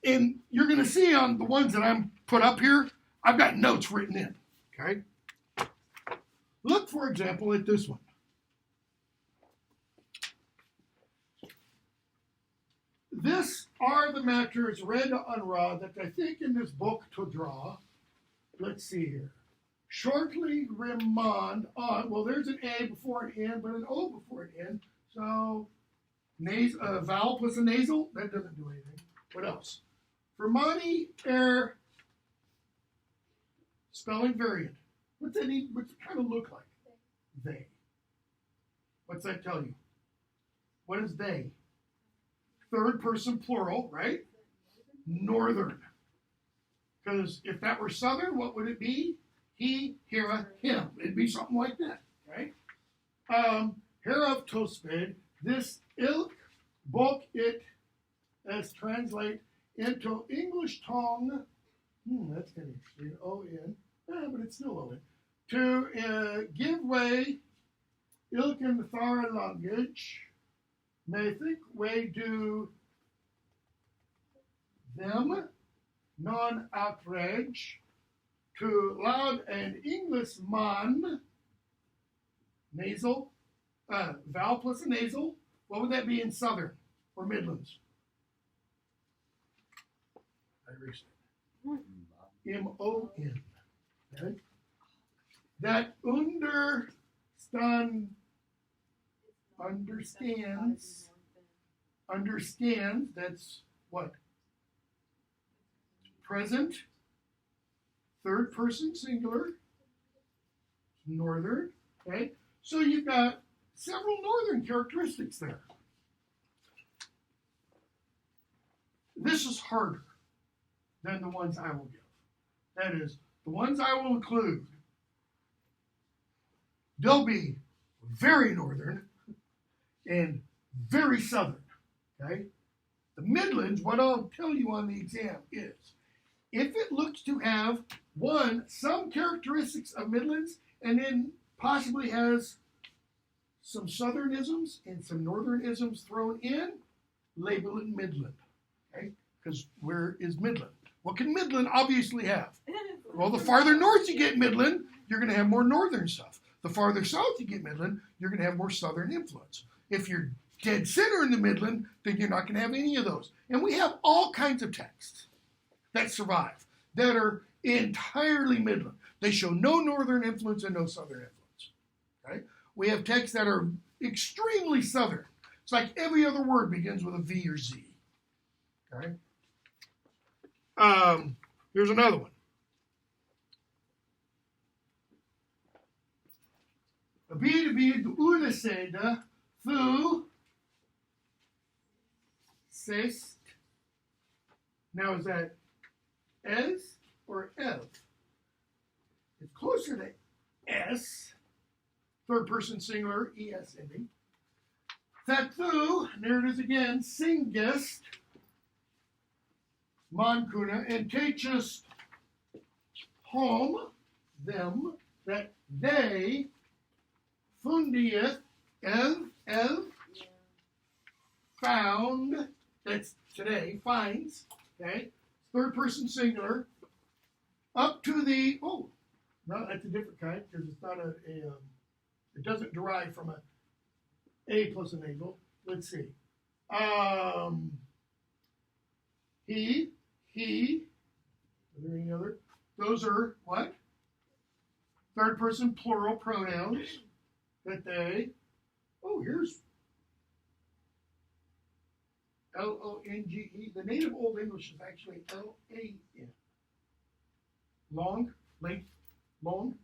and you're going to see on the ones that I'm put up here, I've got notes written in, okay? Look, for example, at this one. This are the matters read on Ra that I think in this book to draw. Let's see here. Shortly remand on, well, there's an A before an N, but an O before an N. So, vowel plus a nasal, that doesn't do anything. What else? Fermani air spelling variant. What's that kind of look like? They. What's that tell you? What is they? Third person plural, right? Northern. Because if that were Southern, what would it be? He, hera, him. It'd be something like that, right? Hereof tosped, this ilk book it as translate into English tongue. That's kind of interesting. O-N. But it's still O-N. To give way ilk in the Thara language, may think way do them non-outrage to loud and English man, nasal, vowel plus a nasal. What would that be in Southern or Midlands? I erased it. M-O-N. Okay? That understand understands, that's what? Present, third person singular, northern, okay? So you've got several northern characteristics there. This is harder than the ones I will give. That is, the ones I will include, they'll be very northern and very southern, okay? The Midlands, what I'll tell you on the exam is, if it looks to have, some characteristics of Midlands, and then possibly has some southernisms and some northernisms thrown in, label it Midland, okay? Because where is Midland? What can Midland obviously have? Well, the farther north you get Midland, you're going to have more northern stuff. The farther south you get Midland, you're going to have more southern influence. If you're dead center in the Midland, then you're not going to have any of those. And we have all kinds of texts that survive that are entirely Midland. They show no northern influence and no southern influence. Okay? We have texts that are extremely southern. It's like every other word begins with a V or Z. Okay? Here's another one. Bid uneseda thu sest. Now is that es or ev? It's closer to s, third person singular, es ending. That thu, and there it is again, singest, mankuna, and teachest home, them, that they fundieth, ev, found, that's today, finds, okay, third person singular, up to the, no, that's a different kind, because it's not it doesn't derive from a plus an angle. Let's see. He, are there any other? Those are what? Third person plural pronouns that they, here's L-O-N-G-E. The native Old English is actually L-A-N. Long, length, long.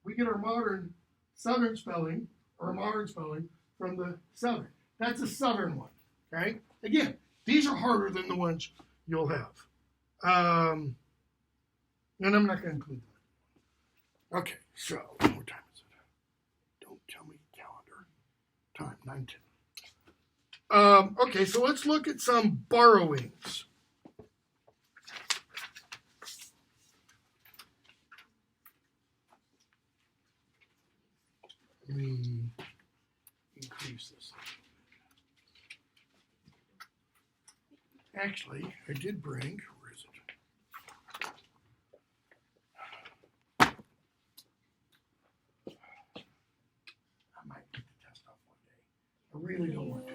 We get our modern Southern spelling, or modern spelling, from the Southern. That's a Southern one, okay? Again, these are harder than the ones you'll have. And I'm not going to include that. Okay, so, what more time is it? Don't tell me calendar. Time, 9:10. Okay, so let's look at some borrowings. Let me increase this. Actually, I did bring, where is it? I might get the test off one day. I really don't want to.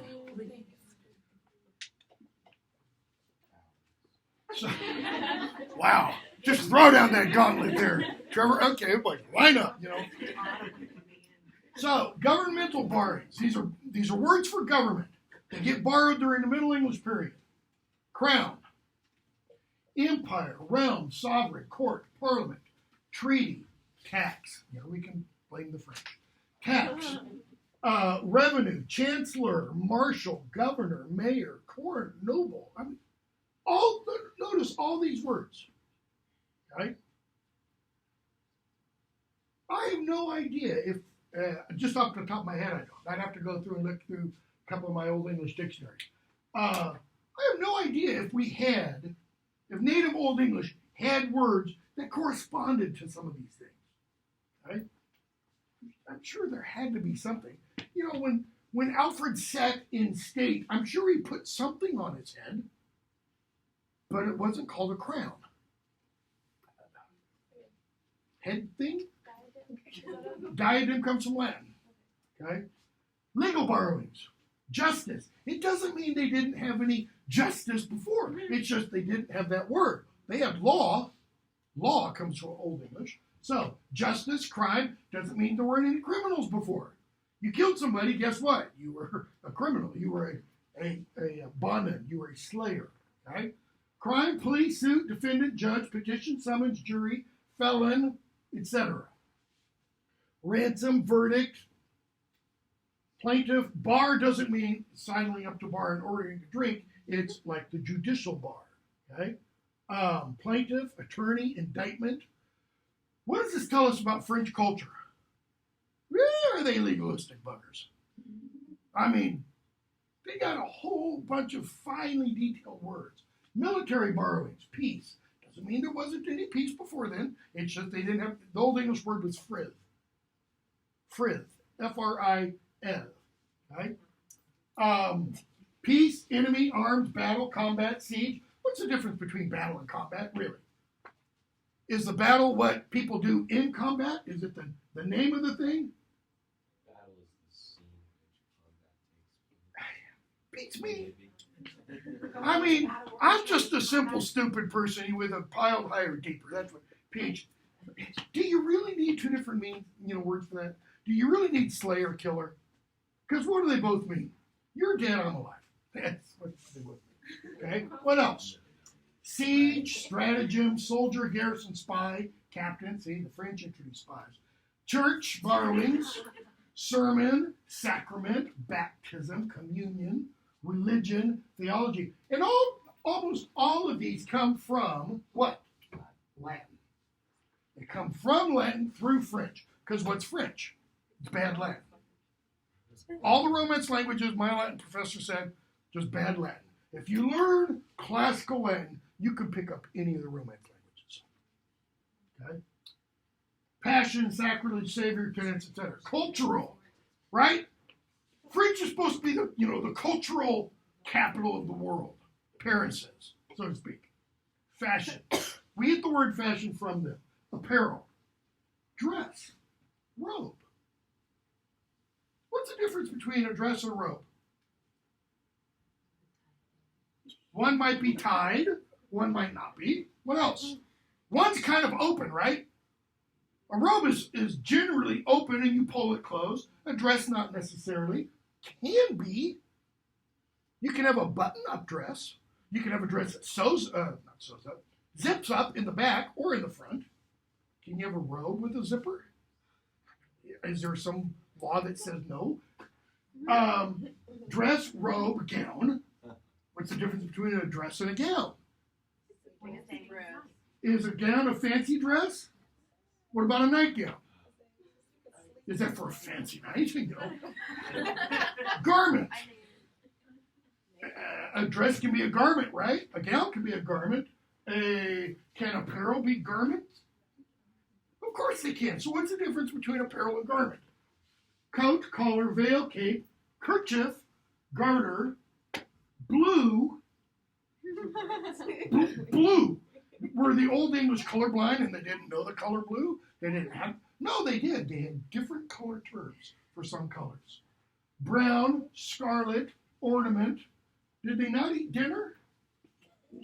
So, wow, just throw down that gauntlet there, Trevor. Okay, everybody, line up, So, governmental borrowings. These are words for government. They get borrowed during the Middle English period. Crown, empire, realm, sovereign, court, parliament, treaty, tax. We can blame the French. Tax, revenue, chancellor, marshal, governor, mayor, court, noble. Notice all these words. Okay? I have no idea if, just off the top of my head, I don't. I'd have to go through and look through a couple of my Old English dictionaries. I have no idea if native Old English had words that corresponded to some of these things. Okay? I'm sure there had to be something. When Alfred sat in state, I'm sure he put something on his head, but it wasn't called a crown. Head thing? Diadem comes from Latin. Okay? Legal borrowings. Justice. It doesn't mean they didn't have any justice before. It's just they didn't have that word. They had law. Law comes from Old English. So, justice, crime, doesn't mean there weren't any criminals before. You killed somebody, guess what? You were a criminal. You were a bondman. You were a slayer. Okay? Crime, police, suit, defendant, judge, petition, summons, jury, felon, etc. Ransom, verdict, plaintiff. Bar doesn't mean signing up to bar and ordering a drink. It's like the judicial bar. Okay? Plaintiff, attorney, indictment. What does this tell us about French culture? Really, are they legalistic buggers? I mean, they got a whole bunch of finely detailed words. Military borrowings, peace. Doesn't mean there wasn't any peace before then. It's just they didn't have, the old English word was frith. Frith, F-R-I-N, right? Peace, enemy, arms, battle, combat, siege. What's the difference between battle and combat, really? Is the battle what people do in combat? Is it the name of the thing? Battle is the scene in which combat takes place. Beats me. I mean, I'm just a simple, stupid person with a piled higher deeper. That's what PH. Do you really need two different words for that? Do you really need slayer, killer? Because what do they both mean? You're dead, I'm alive. That's what they both mean. Okay? What else? Siege, stratagem, soldier, garrison, spy, captain. See, the French introduced spies. Church, borrowings, sermon, sacrament, baptism, communion, religion, theology. And almost all of these come from what? Latin. They come from Latin through French. Because what's French? It's bad Latin. All the Romance languages, my Latin professor said, just bad Latin. If you learn classical Latin, you can pick up any of the Romance languages. Okay? Passion, sacrilege, savior, tenets, etc. Cultural, right? French is supposed to be the cultural capital of the world. Paris says, so to speak. Fashion. We get the word fashion from them. Apparel, dress, robe. What's the difference between a dress and a robe? One might be tied, one might not be. What else? One's kind of open, right? A robe is generally open and you pull it closed. A dress not necessarily. Can be. You can have a button-up dress. You can have a dress that zips up in the back or in the front. Can you have a robe with a zipper? Is there some law that says no? Dress, robe, gown. What's the difference between a dress and a gown? Is a gown a fancy dress? What about a nightgown? Is that for a fancy night? Garment. A dress can be a garment, right? A gown can be a garment. Can apparel be garment? Of course they can. So what's the difference between apparel and garment? Coat, collar, veil, cape, kerchief, garter, blue. Blue. Were the Old English colorblind and they didn't know the color blue? They didn't have. No, they did. They had different color terms for some colors. Brown, scarlet, ornament. Did they not eat dinner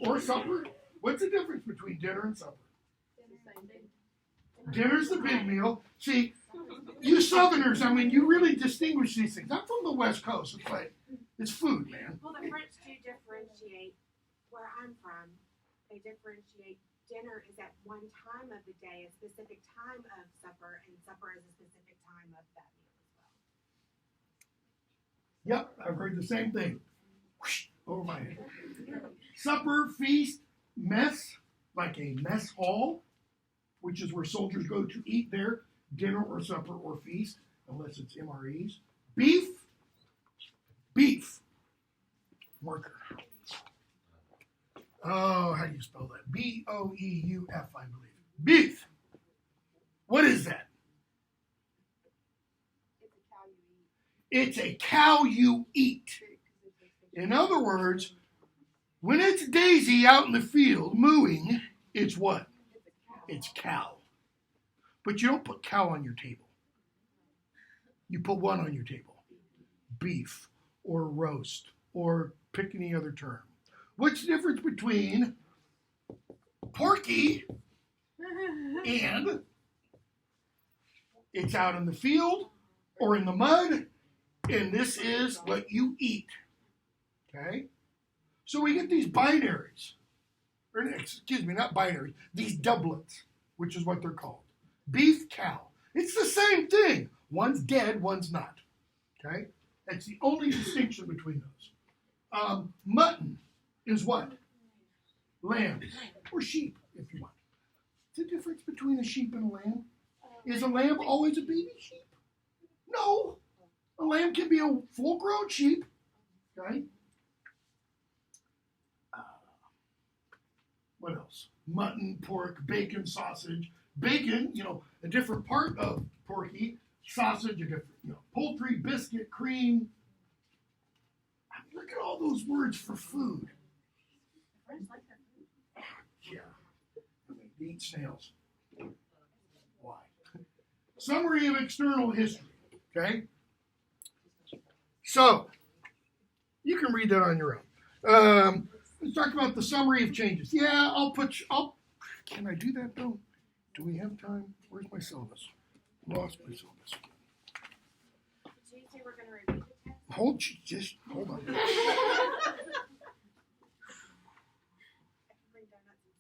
or supper? What's the difference between dinner and supper? Dinner's the big meal. See, you Southerners, you really distinguish these things. I'm from the West Coast. It's like, it's food, man. Well, the French do differentiate where I'm from. They differentiate dinner is at one time of the day, a specific time of supper, and supper is a specific time of that meal as well. Yep, I've heard the same thing. Whoosh, over my head. Supper, feast, mess, like a mess hall, which is where soldiers go to eat their dinner or supper or feast, unless it's MREs. Beef. Marker. Oh, how do you spell that? B-O-E-U-F, I believe. Beef. What is that? It's a cow you eat. In other words, when it's Daisy out in the field mooing, it's what? It's cow. But you don't put cow on your table. You put one on your table. Beef or roast or pick any other term. What's the difference between porky and it's out in the field or in the mud, and this is what you eat. Okay? So we get these binaries, or excuse me, not binaries, these doublets, which is what they're called. Beef, cow. It's the same thing. One's dead, one's not. Okay? That's the only distinction between those. Mutton is what? Lamb, or sheep, if you want. The difference between a sheep and a lamb? Is a lamb always a baby sheep? No. A lamb can be a full-grown sheep. Okay? What else? Mutton, pork, bacon, sausage. Bacon, a different part of porky. Sausage, a different, poultry, biscuit, cream. Look at all those words for food. Yeah. They eat snails. Why? Summary of external history. Okay? So, you can read that on your own. Let's talk about the summary of changes. Yeah, can I do that though? Do we have time? Where's my syllabus? Lost my syllabus. Did you say we're going to repeat the test? Hold on. I can bring donuts and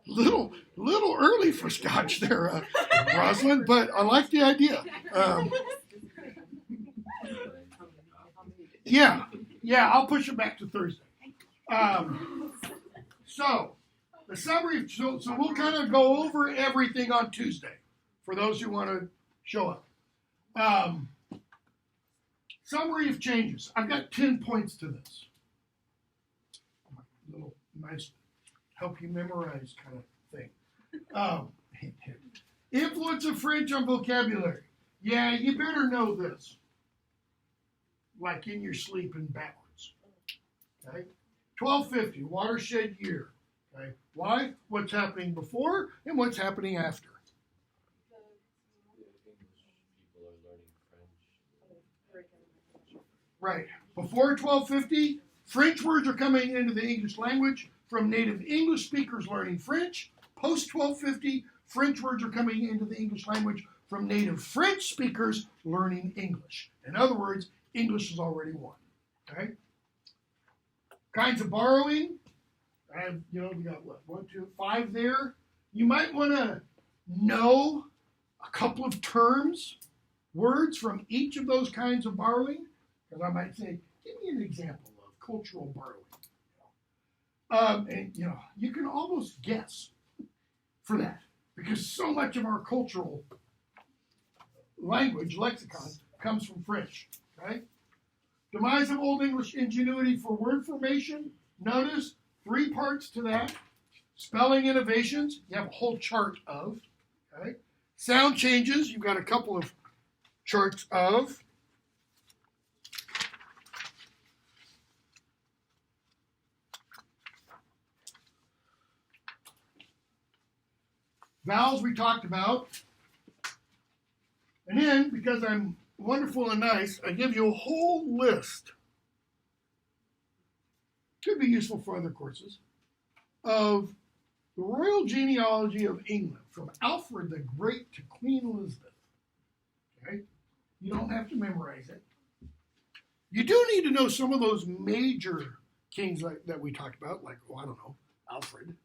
scotch. Little early for scotch there, Rosalind, but I like the idea. Yeah, I'll push it back to Thursday. So, the summary, so we'll kind of go over everything on Tuesday for those who want to show up. Summary of changes. I've got 10 points to this. Little nice help you memorize kind of thing. Influence of French on vocabulary. Yeah, you better know this. Like in your sleep and backwards. Okay? 1250, watershed year. Okay? Why? What's happening before and what's happening after. People are learning French. Right. Before 1250, French words are coming into the English language from native English speakers learning French. Post 1250, French words are coming into the English language from native French speakers learning English. In other words, English is already won. Okay? Kinds of borrowing. We got what? 1, 2, 5 there. You might want to know a couple of terms, words from each of those kinds of borrowing. Because I might say, give me an example of cultural borrowing. And you can almost guess for that. Because so much of our cultural language, lexicon, comes from French. Okay? Demise of Old English ingenuity for word formation. Notice 3 parts to that. Spelling innovations, you have a whole chart of. Okay? Sound changes, you've got a couple of charts of. Vowels we talked about. And then, because I'm wonderful and nice, I give you a whole list. Could be useful for other courses. Of the royal genealogy of England, from Alfred the Great to Queen Elizabeth. Okay? You don't have to memorize it. You do need to know some of those major kings that we talked about, like, Alfred,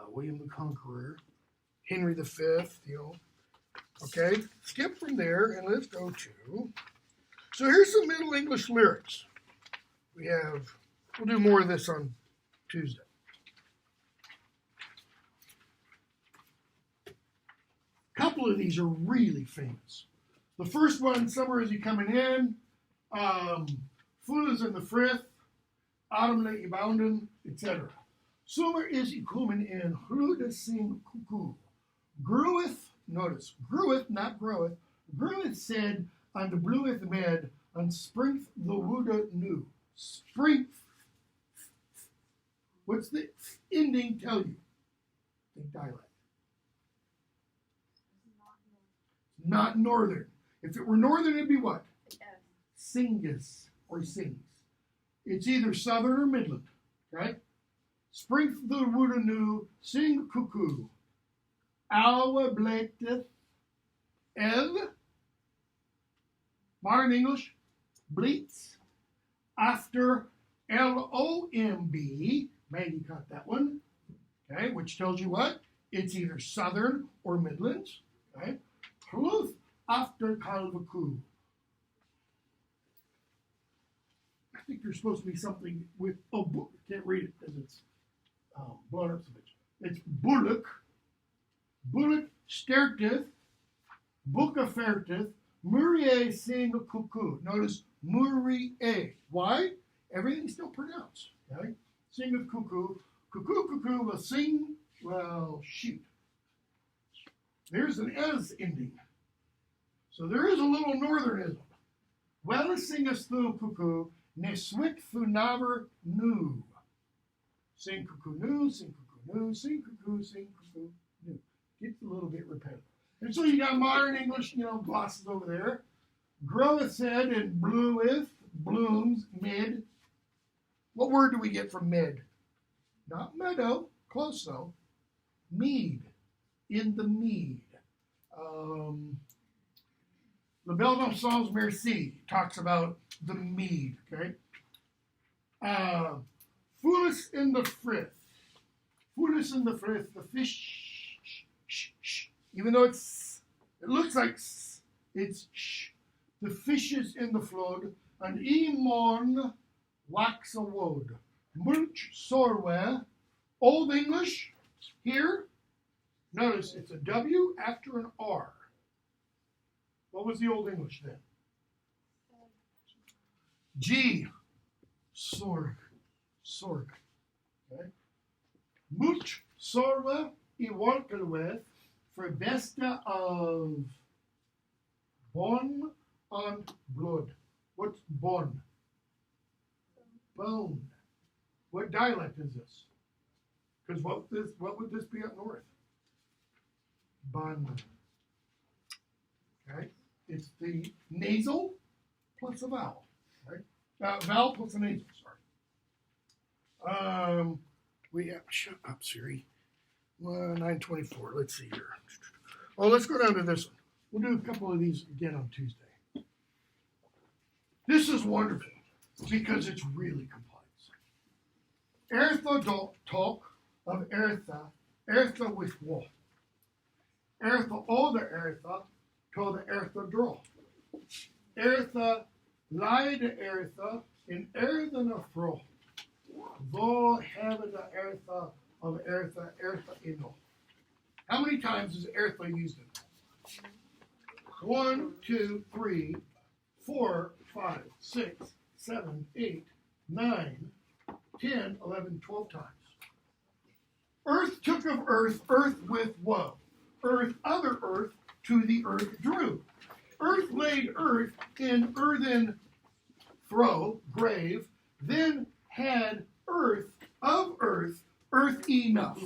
William the Conqueror, Henry V, Okay, skip from there and let's go to, so here's some Middle English lyrics. We'll do more of this on Tuesday. A couple of these are really famous. The first one, Summer Is You Coming In, Fulas in the Frith, Autumn Late Bounden, etc. Summer is you coming in, Hluda sing cuckoo. Grueth, notice, grueth, not groweth. Grueth said, on the blueth med, on springth the wooda new. Springth. What's the ending tell you? Think dialect. Not northern. If it were northern, it'd be what? Singus or sings. It's either southern or midland, right? Springth the wooda new, sing cuckoo. Our blateth, modern English, Blitz. After LOMB, Maggie caught that one, okay, which tells you what? It's either Southern or Midlands, okay? Truth after Kalvaku. I think there's supposed to be something with, can't read it because it's blown up so much. It's Bullock, Stertith, Bukafertith, Murray Sing Cuckoo. Notice Murray. Why? Everything's still pronounced. Okay? Sing of cuckoo. Cuckoo will sing. Well, shoot. There's an S ending. So there is a little northernism. Well, sing us through cuckoo. Neswik thunaver nu. Sing cuckoo nu, sing cuckoo nu, sing cuckoo nu. Gets a little bit repetitive. And so you got modern English, glosses over there. Groweth said and blueth, blooms, mid. What word do we get from mid? Not meadow, close though. Mead, in the mead. Le Bel dans Sans Merci talks about the mead, okay? Foolish in the frith. Foolish in the frith, the fish, even though it looks like it's sh. The fishes in the flood, and emon wax a wood. Mulch sorwe. Old English, here, notice it's a W after an R. What was the Old English then? G. Sorg. Okay. Much sorwe I walkelweth for besta of bon on blood. What's bon? Bone. What dialect is this? Because what would this be up north? Bon. Okay. It's the nasal plus a vowel. Right? Vowel plus a nasal. Sorry. Shut up, Siri. 9:24. Let's see here. Oh, let's go down to this one. We'll do a couple of these again on Tuesday. This is wonderful because it's really complex. Eartha talk of Eartha with what? Eartha o the Eartha to the Eartha draw. Eartha lie the Eartha in Earthen a fro. Though heaven the Eartha of Eartha ino. How many times is Eartha used in that? 1, 2, 3, 4, 5, 6, 7, 8, 9, 10, 11, 12 times. Earth took of earth, earth with woe. Earth, other earth, to the earth drew. Earth laid earth in earthen throw, grave, then had earth of earth, earth enough.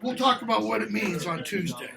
We'll talk about what it means on Tuesday.